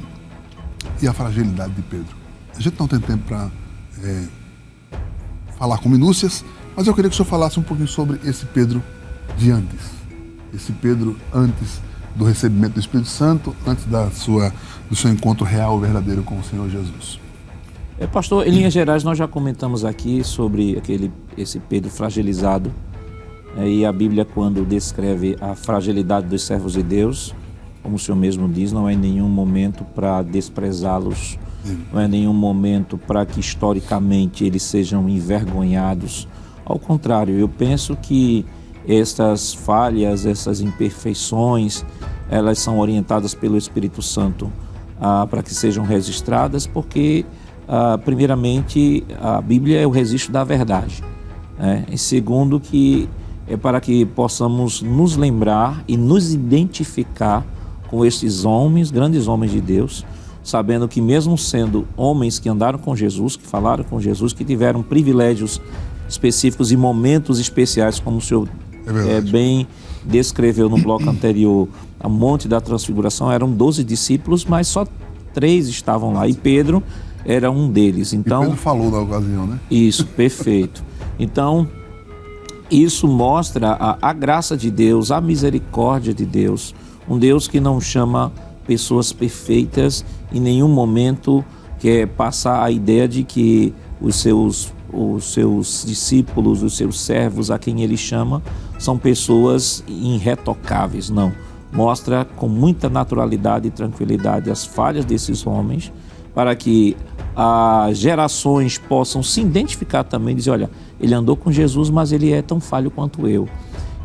e a fragilidade de Pedro. A gente não tem tempo para falar com minúcias, mas eu queria que o senhor falasse um pouquinho sobre esse Pedro de antes. Esse Pedro antes do recebimento do Espírito Santo, antes do seu encontro real, verdadeiro com o Senhor Jesus. Pastor, em linhas gerais, nós já comentamos aqui sobre esse Pedro fragilizado. E a Bíblia, quando descreve a fragilidade dos servos de Deus, como o senhor mesmo diz, não é nenhum momento para desprezá-los, não é nenhum momento para que historicamente eles sejam envergonhados. Ao contrário, eu penso que essas falhas, essas imperfeições, elas são orientadas pelo Espírito Santo para que sejam registradas, porque, primeiramente, a Bíblia é o registro da verdade, né? E segundo, que é para que possamos nos lembrar e nos identificar com esses homens, grandes homens de Deus, sabendo que mesmo sendo homens que andaram com Jesus, que falaram com Jesus, que tiveram privilégios específicos e momentos especiais, como o senhor verdade. bem descreveu no bloco anterior, a Monte da Transfiguração, eram 12 discípulos, mas só 3 estavam lá, e Pedro era um deles. Então, E Pedro falou na ocasião, né? isso, perfeito. Então, isso mostra a graça de Deus, a misericórdia de Deus, um Deus que não chama pessoas perfeitas, em nenhum momento quer passar a ideia de que os seus discípulos, os seus servos, a quem ele chama, são pessoas irretocáveis, não. Mostra com muita naturalidade e tranquilidade as falhas desses homens, para que as gerações possam se identificar também e dizer, olha, ele andou com Jesus, mas ele é tão falho quanto eu.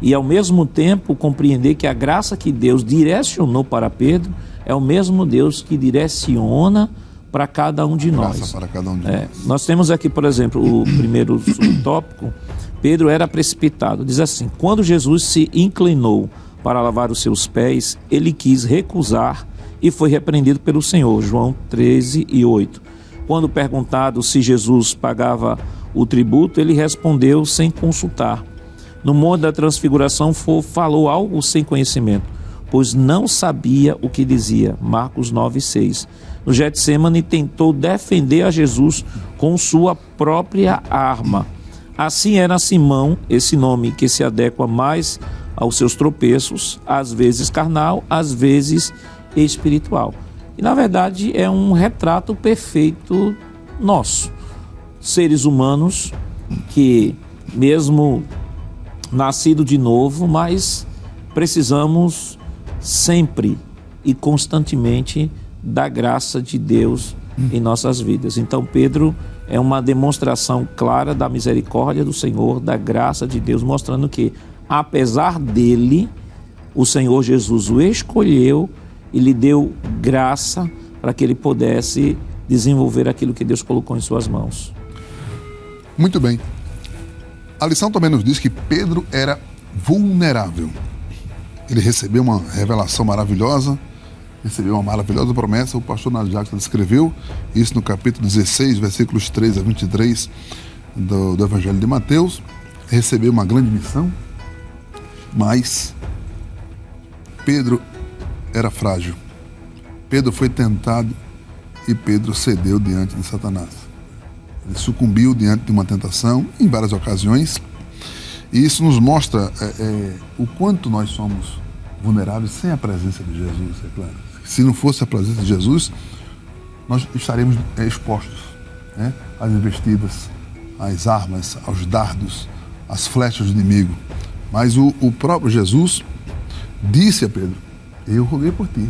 E ao mesmo tempo compreender que a graça que Deus direcionou para Pedro é o mesmo Deus que direciona para cada um de nós. Graça para cada um de nós. Nós temos aqui, por exemplo, o primeiro subtópico, Pedro era precipitado. Diz assim, quando Jesus se inclinou para lavar os seus pés, ele quis recusar e foi repreendido pelo Senhor. João 13:8. Quando perguntado se Jesus pagava o tributo, ele respondeu sem consultar. No Monte da Transfiguração falou algo sem conhecimento, pois não sabia o que dizia. Marcos 9:6. No Getsêmani tentou defender a Jesus com sua própria arma. Assim era Simão, esse nome que se adequa mais aos seus tropeços, às vezes carnal, às vezes espiritual. E na verdade é um retrato perfeito nosso. Seres humanos que, mesmo nascido de novo, mas precisamos sempre e constantemente da graça de Deus em nossas vidas. Então Pedro é uma demonstração clara da misericórdia do Senhor, da graça de Deus, mostrando que, apesar dele, o Senhor Jesus o escolheu e lhe deu graça para que ele pudesse desenvolver aquilo que Deus colocou em suas mãos. Muito bem. A lição também nos diz que Pedro era vulnerável. Ele recebeu uma revelação maravilhosa, recebeu uma maravilhosa promessa. O pastor Nádio Jacques descreveu isso no capítulo 16, versículos 3 a 23 do Evangelho de Mateus. Recebeu uma grande missão, mas Pedro era frágil. Pedro foi tentado e Pedro cedeu diante de Satanás. Ele sucumbiu diante de uma tentação em várias ocasiões, e isso nos mostra o quanto nós somos vulneráveis sem a presença de Jesus, é claro. Se não fosse a presença de Jesus, nós estaremos expostos, né, às investidas, às armas, aos dardos, às flechas do inimigo. Mas o próprio Jesus disse a Pedro, eu roguei por ti.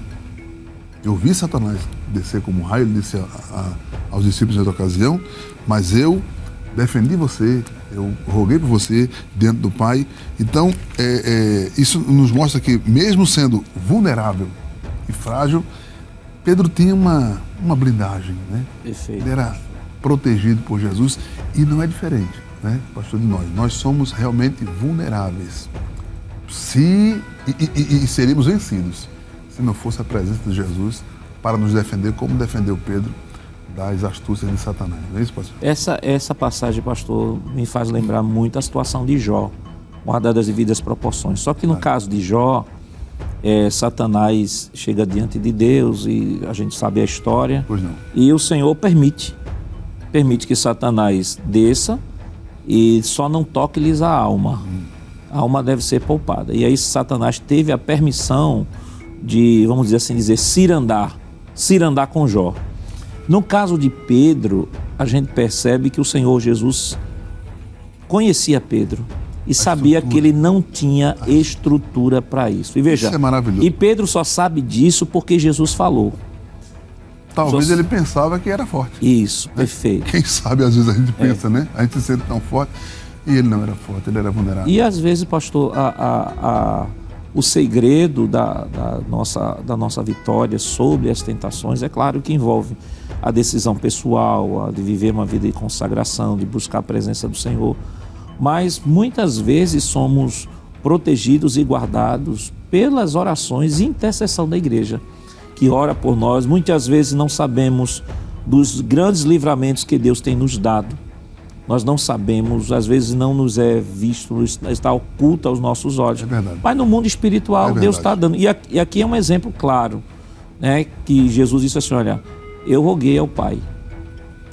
Eu vi Satanás descer como um raio, ele disse aos discípulos nessa ocasião, mas eu defendi você, eu roguei por você diante do Pai. Então, isso nos mostra que, mesmo sendo vulnerável e frágil, Pedro tinha uma blindagem, né? Perfeito. Ele era protegido por Jesus, e não é diferente, né, pastor, de nós. Nós somos realmente vulneráveis. E seríamos vencidos se não fosse a presença de Jesus para nos defender, como defendeu Pedro das astúcias de Satanás. Não é isso, pastor? Essa passagem, pastor, me faz lembrar muito a situação de Jó, guardadas as devidas proporções. Só que no caso de Jó, Satanás chega diante de Deus e a gente sabe a história. Pois não. E o Senhor permite que Satanás desça e só não toque-lhes a alma. A alma deve ser poupada. E aí Satanás teve a permissão de, vamos dizer assim, cirandar com Jó. No caso de Pedro, a gente percebe que o Senhor Jesus conhecia Pedro e sabia que ele não tinha estrutura para isso. E veja, Isso é maravilhoso. e Pedro só sabe disso porque Jesus falou. Talvez ele pensava que era forte. Isso, perfeito. Quem sabe, às vezes a gente pensa, né? A gente se sente tão forte, e ele não era forte, ele era vulnerável. E às vezes, pastor, o segredo da nossa vitória sobre as tentações, é claro que envolve a decisão pessoal, a de viver uma vida de consagração, de buscar a presença do Senhor. Mas muitas vezes somos protegidos e guardados pelas orações e intercessão da igreja, que ora por nós. Muitas vezes não sabemos dos grandes livramentos que Deus tem nos dado Nós não sabemos, às vezes não nos é visto, está oculto aos nossos olhos. É verdade. Mas no mundo espiritual, Deus está dando. E aqui é um exemplo claro, né, que Jesus disse assim, olha, eu roguei ao Pai.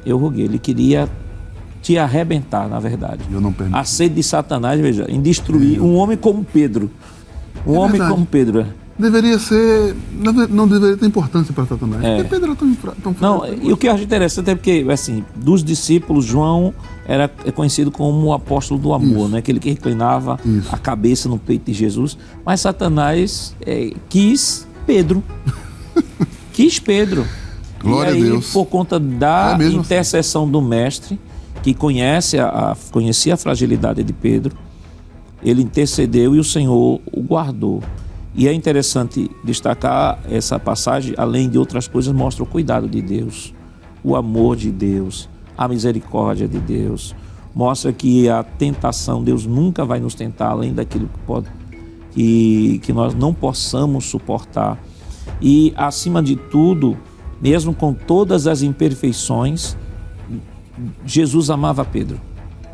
Eu roguei. Ele queria te arrebentar, na verdade. Eu não permito. A sede de Satanás, veja, em destruir um homem como Pedro. Um homem verdade. como Pedro. Deveria ser... Não deveria ter importância para Satanás. É. Porque Pedro era tão fraco. Não, e o que eu acho interessante é porque, assim, dos discípulos, João é conhecido como o apóstolo do amor, Isso. né? Aquele que reclinava Isso. a cabeça no peito de Jesus. Mas Satanás quis Pedro. Quis Pedro. Glória e aí, a Deus. por conta da É mesmo intercessão do mestre, que conhecia a fragilidade de Pedro, ele intercedeu e o Senhor o guardou. E é interessante destacar essa passagem, além de outras coisas, mostra o cuidado de Deus, o amor de Deus, a misericórdia de Deus. Mostra que a tentação, Deus nunca vai nos tentar além daquilo que nós não possamos suportar. E, acima de tudo, mesmo com todas as imperfeições, Jesus amava Pedro,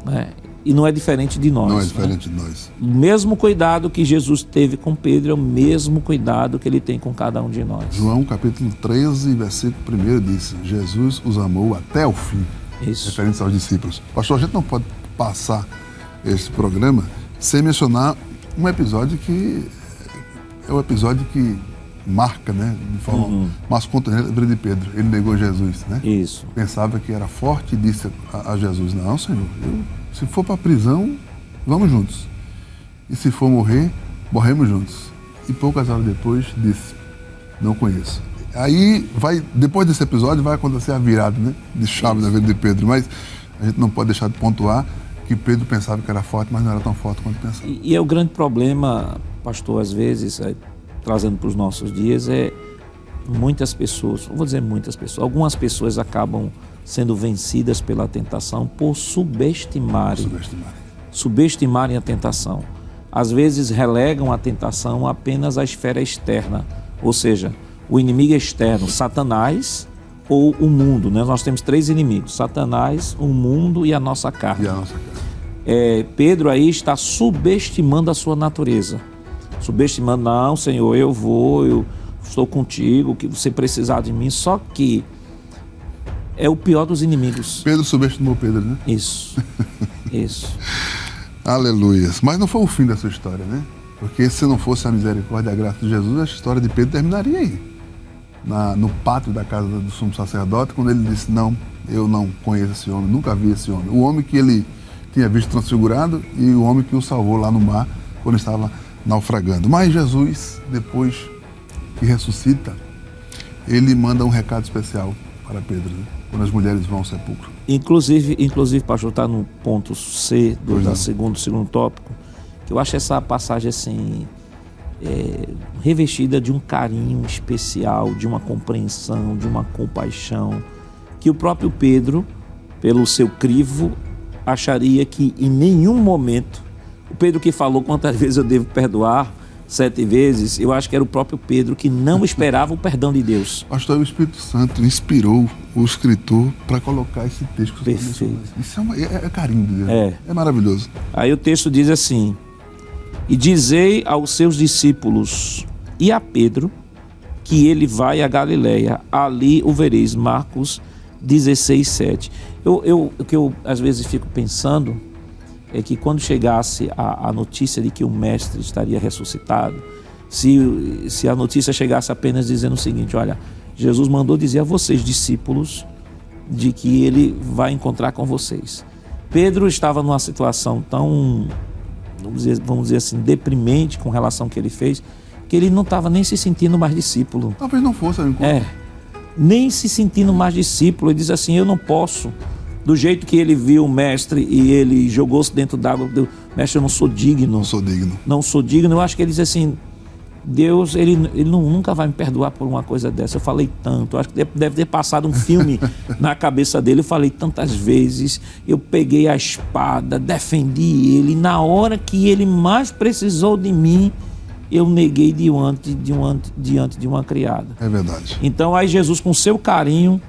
né? E não é diferente de nós. Não é diferente de nós. O mesmo cuidado que Jesus teve com Pedro é o mesmo cuidado que ele tem com cada um de nós. João capítulo 13, versículo 1 diz, Jesus os amou até o fim. Isso. Referente aos discípulos. Pastor, a gente não pode passar esse programa sem mencionar um episódio que é o episódio que marca, né, de forma mais contundente a vida de Pedro. Ele negou Jesus, né? Isso. Pensava que era forte e disse a Jesus, não, Senhor, se for para a prisão, vamos juntos. E se for morrer, morremos juntos. E poucas horas depois disse, não conheço. Aí, depois desse episódio, vai acontecer a virada, né, de chave na vida de Pedro. Mas a gente não pode deixar de pontuar que Pedro pensava que era forte, mas não era tão forte quanto pensava. E é o grande problema, pastor, às vezes, trazendo para os nossos dias, muitas pessoas, não vou dizer muitas pessoas, algumas pessoas acabam sendo vencidas pela tentação por subestimarem a tentação. Às vezes relegam a tentação apenas à esfera externa, ou seja, o inimigo externo, Satanás ou o mundo, né? Nós temos 3 inimigos, Satanás, o mundo e a nossa carne. Pedro aí está subestimando a sua natureza, subestimando, não, Senhor, eu estou contigo, que você precisar de mim, só que é o pior dos inimigos. Pedro subestimou Pedro, né? Isso. Aleluia. Mas não foi o fim dessa história, né? Porque se não fosse a misericórdia e a graça de Jesus, a história de Pedro terminaria aí. No pátio da casa do sumo sacerdote, quando ele disse, não, eu não conheço esse homem, nunca vi esse homem. O homem que ele tinha visto transfigurado e o homem que o salvou lá no mar, quando estava naufragando. Mas Jesus, depois que ressuscita, ele manda um recado especial para Pedro, né? Quando as mulheres vão ao sepulcro. Inclusive pastor, está no ponto C do segundo tópico, que eu acho essa passagem assim, revestida de um carinho especial, de uma compreensão, de uma compaixão, que o próprio Pedro, pelo seu crivo, acharia que em nenhum momento, o Pedro que falou quantas vezes eu devo perdoar, 7 vezes, eu acho que era o próprio Pedro que não esperava o perdão de Deus. Pastor, o Espírito Santo inspirou o escritor para colocar esse texto que você Perfeito. mencionou. Isso é carinho de Deus. É maravilhoso. Aí o texto diz assim, e dizei aos seus discípulos e a Pedro que ele vai a Galileia, ali o vereis. Marcos 16:7. O que eu às vezes fico pensando é que quando chegasse a notícia de que o mestre estaria ressuscitado, se a notícia chegasse apenas dizendo o seguinte, olha, Jesus mandou dizer a vocês, discípulos, de que ele vai encontrar com vocês. Pedro estava numa situação tão, vamos dizer assim, deprimente com relação ao que ele fez, que ele não estava nem se sentindo mais discípulo. Talvez não fosse. Nem se sentindo mais discípulo. Ele diz assim, eu não posso... Do jeito que ele viu o mestre e ele jogou-se dentro d'água, mestre, eu não sou digno. Não sou digno. Eu acho que ele diz assim, Deus, ele nunca vai me perdoar por uma coisa dessa. Eu falei tanto, eu acho que deve ter passado um filme na cabeça dele. Eu falei tantas vezes, eu peguei a espada, defendi ele. E na hora que ele mais precisou de mim, eu neguei diante de uma criada. É verdade. Então aí Jesus, com seu carinho,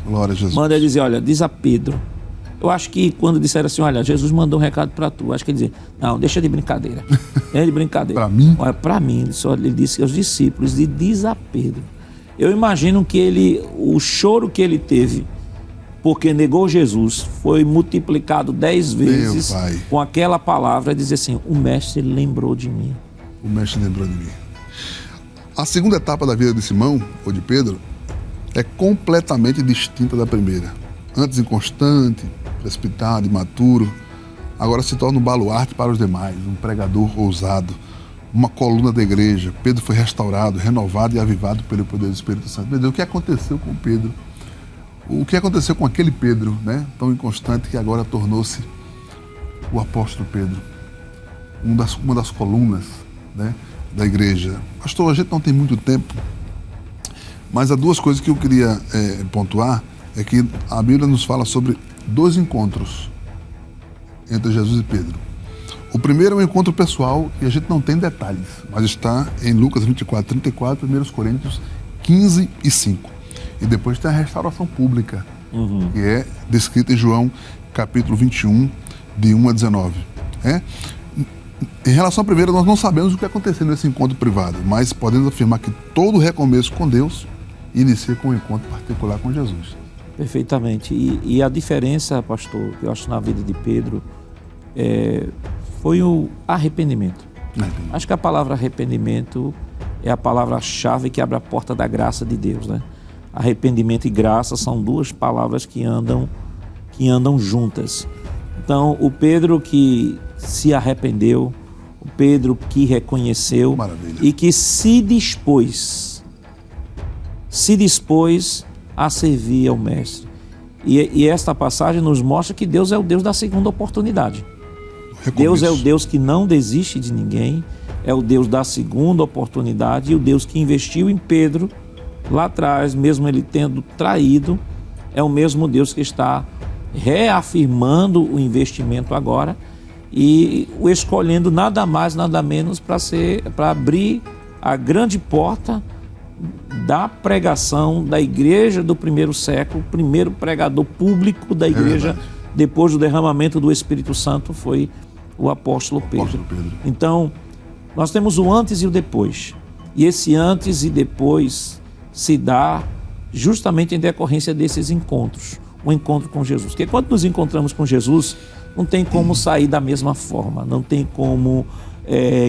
glória a Jesus, manda dizer, olha, diz a Pedro Eu acho que quando disseram assim, olha, Jesus mandou um recado para tu, acho que ele dizia, não, deixa de brincadeira. Deixa de brincadeira. Para mim? Olha, para mim, ele disse aos discípulos de diz a Pedro. Eu imagino que o choro que ele teve, porque negou Jesus, foi multiplicado 10 vezes com aquela palavra, dizer assim, o mestre lembrou de mim. O mestre lembrou de mim. A segunda etapa da vida de Simão, ou de Pedro, é completamente distinta da primeira. Antes inconstante, precipitado, imaturo, agora se torna um baluarte para os demais, um pregador ousado, uma coluna da igreja. Pedro foi restaurado, renovado e avivado pelo poder do Espírito Santo. Meu Deus, o que aconteceu com Pedro? O que aconteceu com aquele Pedro, né, tão inconstante que agora tornou-se o apóstolo Pedro, uma das colunas, né, da igreja. Pastor, a gente não tem muito tempo, mas há duas coisas que eu queria pontuar, é que a Bíblia nos fala sobre 2 encontros entre Jesus e Pedro. O primeiro é um encontro pessoal e a gente não tem detalhes, mas está em Lucas 24, 34, 1 Coríntios 15 e 5. E depois tem a restauração pública, que é descrita em João capítulo 21, de 1 a 19. Em relação à primeira, nós não sabemos o que aconteceu nesse encontro privado, mas podemos afirmar que todo recomeço com Deus inicia com um encontro particular com Jesus. Perfeitamente. E a diferença, pastor, que eu acho na vida de Pedro, foi o arrependimento. Acho que a palavra arrependimento é a palavra-chave que abre a porta da graça de Deus, né? Arrependimento e graça são 2 palavras que andam juntas. Então, o Pedro que se arrependeu, o Pedro que reconheceu, maravilha, e que se dispôs a servir ao Mestre. E esta passagem nos mostra que Deus é o Deus da segunda oportunidade. Deus é o Deus que não desiste de ninguém, é o Deus da segunda oportunidade, e o Deus que investiu em Pedro lá atrás, mesmo ele tendo traído, é o mesmo Deus que está reafirmando o investimento agora e o escolhendo nada mais, nada menos para abrir a grande porta da pregação da igreja do primeiro século. O primeiro pregador público da igreja, depois do derramamento do Espírito Santo, foi o apóstolo Pedro. Então, nós temos o antes e o depois. E esse antes e depois se dá justamente em decorrência desses encontros, o encontro com Jesus. Porque quando nos encontramos com Jesus, não tem como sair da mesma forma, não tem como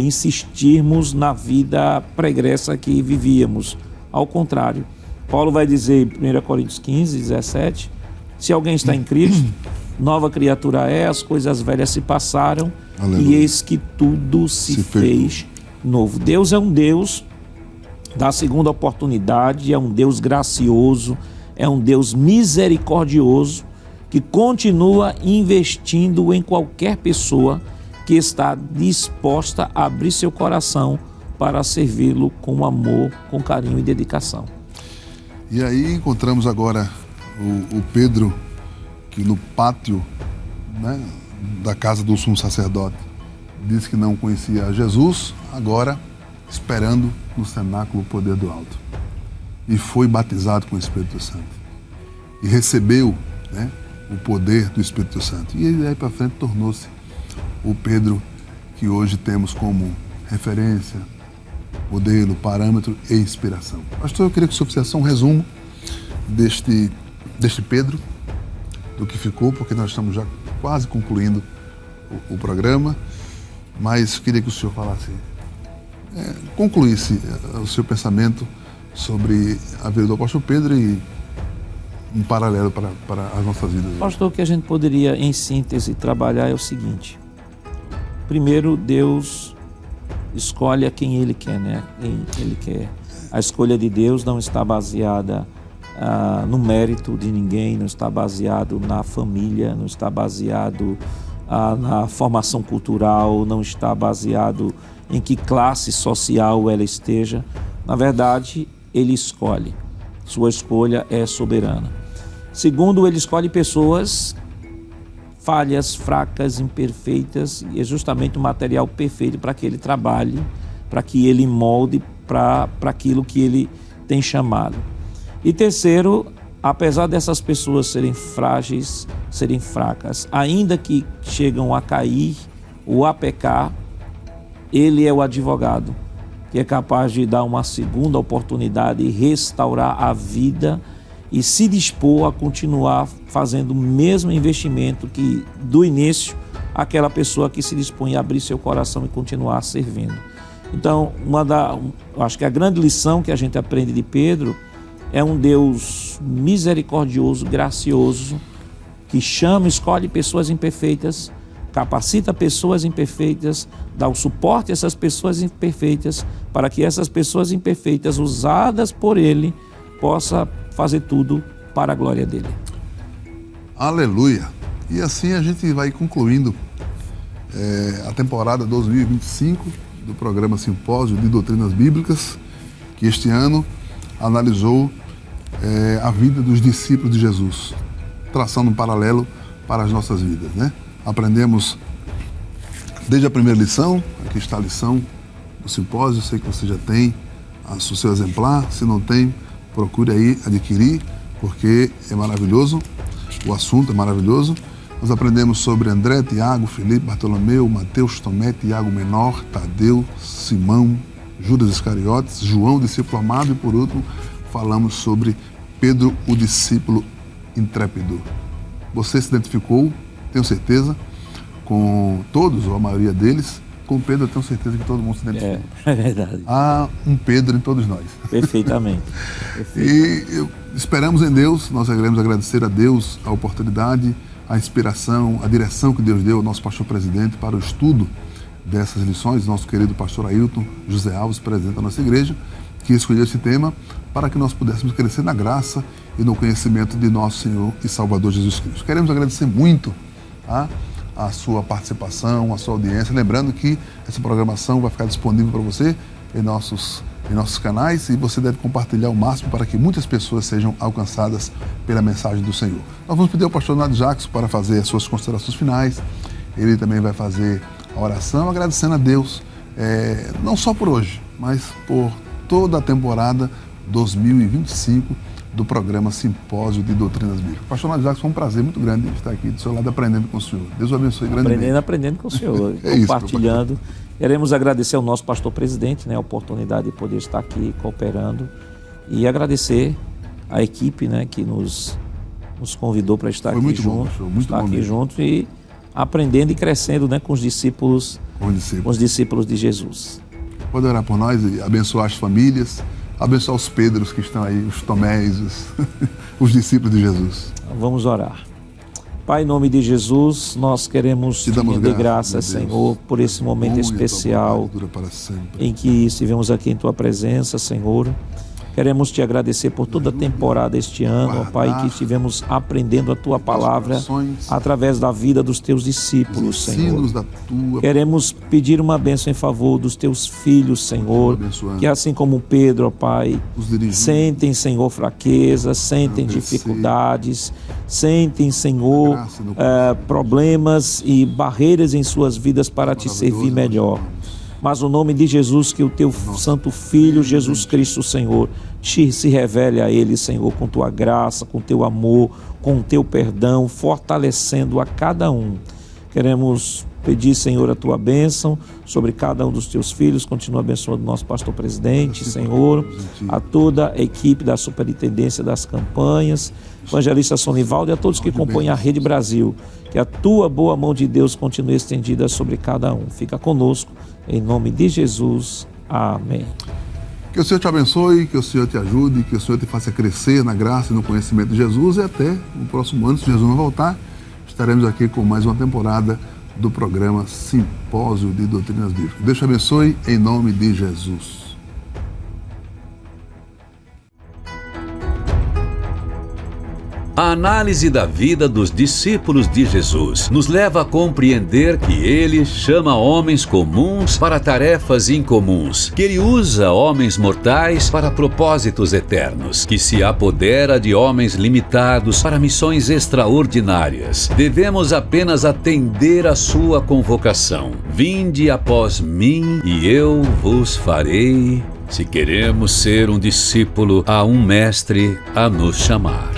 insistirmos na vida pregressa que vivíamos. Ao contrário, Paulo vai dizer em 1 Coríntios 15, 17, se alguém está em Cristo, nova criatura é, as coisas velhas se passaram, aleluia, e eis que tudo se fez novo. Deus é um Deus da segunda oportunidade, é um Deus gracioso, é um Deus misericordioso, que continua investindo em qualquer pessoa que está disposta a abrir seu coração para servi-lo com amor, com carinho e dedicação. E aí encontramos agora o Pedro, que no pátio, né, da casa do sumo sacerdote, disse que não conhecia Jesus, agora esperando no cenáculo o poder do alto. E foi batizado com o Espírito Santo. E recebeu, né, o poder do Espírito Santo. E aí para frente tornou-se o Pedro que hoje temos como referência, modelo, parâmetro e inspiração. Pastor, eu queria que o senhor fizesse um resumo deste Pedro, do que ficou, porque nós estamos já quase concluindo o programa, mas queria que o senhor falasse, concluísse o seu pensamento sobre a vida do apóstolo Pedro e um paralelo para as nossas vidas. Pastor, o que a gente poderia, em síntese, trabalhar é o seguinte. Primeiro, Deus escolhe a quem Ele quer, né? Quem Ele quer. A escolha de Deus não está baseada no mérito de ninguém, não está baseado na família, não está baseado na formação cultural, não está baseado em que classe social ela esteja. Na verdade, Ele escolhe. Sua escolha é soberana. Segundo, Ele escolhe pessoas falhas, fracas, imperfeitas, e é justamente o material perfeito para que Ele trabalhe, para que Ele molde para aquilo que Ele tem chamado. E terceiro, apesar dessas pessoas serem frágeis, serem fracas, ainda que chegam a cair ou a pecar, ele é o advogado que é capaz de dar uma segunda oportunidade e restaurar a vida e se dispor a continuar fazendo o mesmo investimento que do início aquela pessoa que se dispõe a abrir seu coração e continuar servindo. Então, acho que a grande lição que a gente aprende de Pedro é um Deus misericordioso, gracioso, que chama, escolhe pessoas imperfeitas, capacita pessoas imperfeitas, dá o suporte a essas pessoas imperfeitas, para que essas pessoas imperfeitas, usadas por Ele, possa fazer tudo para a glória dele. Aleluia! E assim a gente vai concluindo a temporada 2025 do programa Simpósio de Doutrinas Bíblicas, que este ano analisou a vida dos discípulos de Jesus, traçando um paralelo para as nossas vidas, né? Aprendemos desde a primeira lição, aqui está a lição do simpósio, sei que você já tem o seu exemplar, se não tem, procure aí adquirir, porque é maravilhoso, o assunto é maravilhoso. Nós aprendemos sobre André, Tiago, Filipe, Bartolomeu, Mateus, Tomé, Tiago Menor, Tadeu, Simão, Judas Iscariotes, João, discípulo amado, e por último falamos sobre Pedro, o discípulo intrépido. Você se identificou, tenho certeza, com todos, ou a maioria deles. Com Pedro eu tenho certeza que todo mundo se identifica. É verdade. Há um Pedro em todos nós. Perfeitamente. E esperamos em Deus, nós queremos agradecer a Deus a oportunidade, a inspiração, a direção que Deus deu ao nosso pastor presidente para o estudo dessas lições, nosso querido pastor Ailton José Alves, presidente da nossa igreja, que escolheu esse tema para que nós pudéssemos crescer na graça e no conhecimento de nosso Senhor e Salvador Jesus Cristo. Queremos agradecer muito a sua participação, a sua audiência, lembrando que essa programação vai ficar disponível para você em nossos canais, e você deve compartilhar o máximo para que muitas pessoas sejam alcançadas pela mensagem do Senhor. Nós vamos pedir ao pastor Nadio Jackson para fazer as suas considerações finais. Ele também vai fazer a oração, agradecendo a Deus, não só por hoje, mas por toda a temporada 2025 do programa Simpósio de Doutrinas Bíblicas. Pastor Nadio Jackson, foi um prazer muito grande estar aqui do seu lado aprendendo com o senhor. Deus o abençoe grandemente. Aprendendo com o senhor, compartilhando. Queremos agradecer ao nosso pastor presidente, a oportunidade de poder estar aqui cooperando, e agradecer a equipe, que nos convidou para estar aqui junto, e aprendendo e crescendo, com os discípulos, de Jesus. Pode orar por nós e abençoar as famílias, abençoar os Pedros que estão aí, os Tomés, os discípulos de Jesus. Vamos orar. Pai, em nome de Jesus, nós queremos te render graças, Senhor, por esse momento especial em que estivemos aqui em Tua presença, Senhor. Queremos te agradecer por toda a temporada este ano, ó Pai, que estivemos aprendendo a Tua palavra através da vida dos Teus discípulos, Senhor. Queremos pedir uma bênção em favor dos Teus filhos, Senhor, que assim como Pedro, ó Pai, sentem, Senhor, fraquezas, sentem dificuldades, sentem, Senhor, problemas e barreiras em suas vidas para Te servir melhor. Mas no nome de Jesus, que o Teu Santo Filho, Jesus Cristo, Senhor, se revele a Ele, Senhor, com Tua graça, com Teu amor, com Teu perdão, fortalecendo a cada um. Queremos pedir, Senhor, a Tua bênção sobre cada um dos Teus filhos. Continua abençoando o nosso pastor presidente, Senhor, a toda a equipe da Superintendência das Campanhas, evangelista Sonivaldo, e a todos que compõem a Rede Brasil. Que a Tua boa mão de Deus continue estendida sobre cada um. Fica conosco, em nome de Jesus. Amém. Que o Senhor te abençoe, que o Senhor te ajude, que o Senhor te faça crescer na graça e no conhecimento de Jesus, e até no próximo ano, se Jesus não voltar, estaremos aqui com mais uma temporada do programa Simpósio de Doutrinas Bíblicas. Deus te abençoe, em nome de Jesus. A análise da vida dos discípulos de Jesus nos leva a compreender que Ele chama homens comuns para tarefas incomuns, que Ele usa homens mortais para propósitos eternos, que se apodera de homens limitados para missões extraordinárias. Devemos apenas atender à sua convocação. Vinde após mim e eu vos farei. Se queremos ser um discípulo, há um mestre a nos chamar.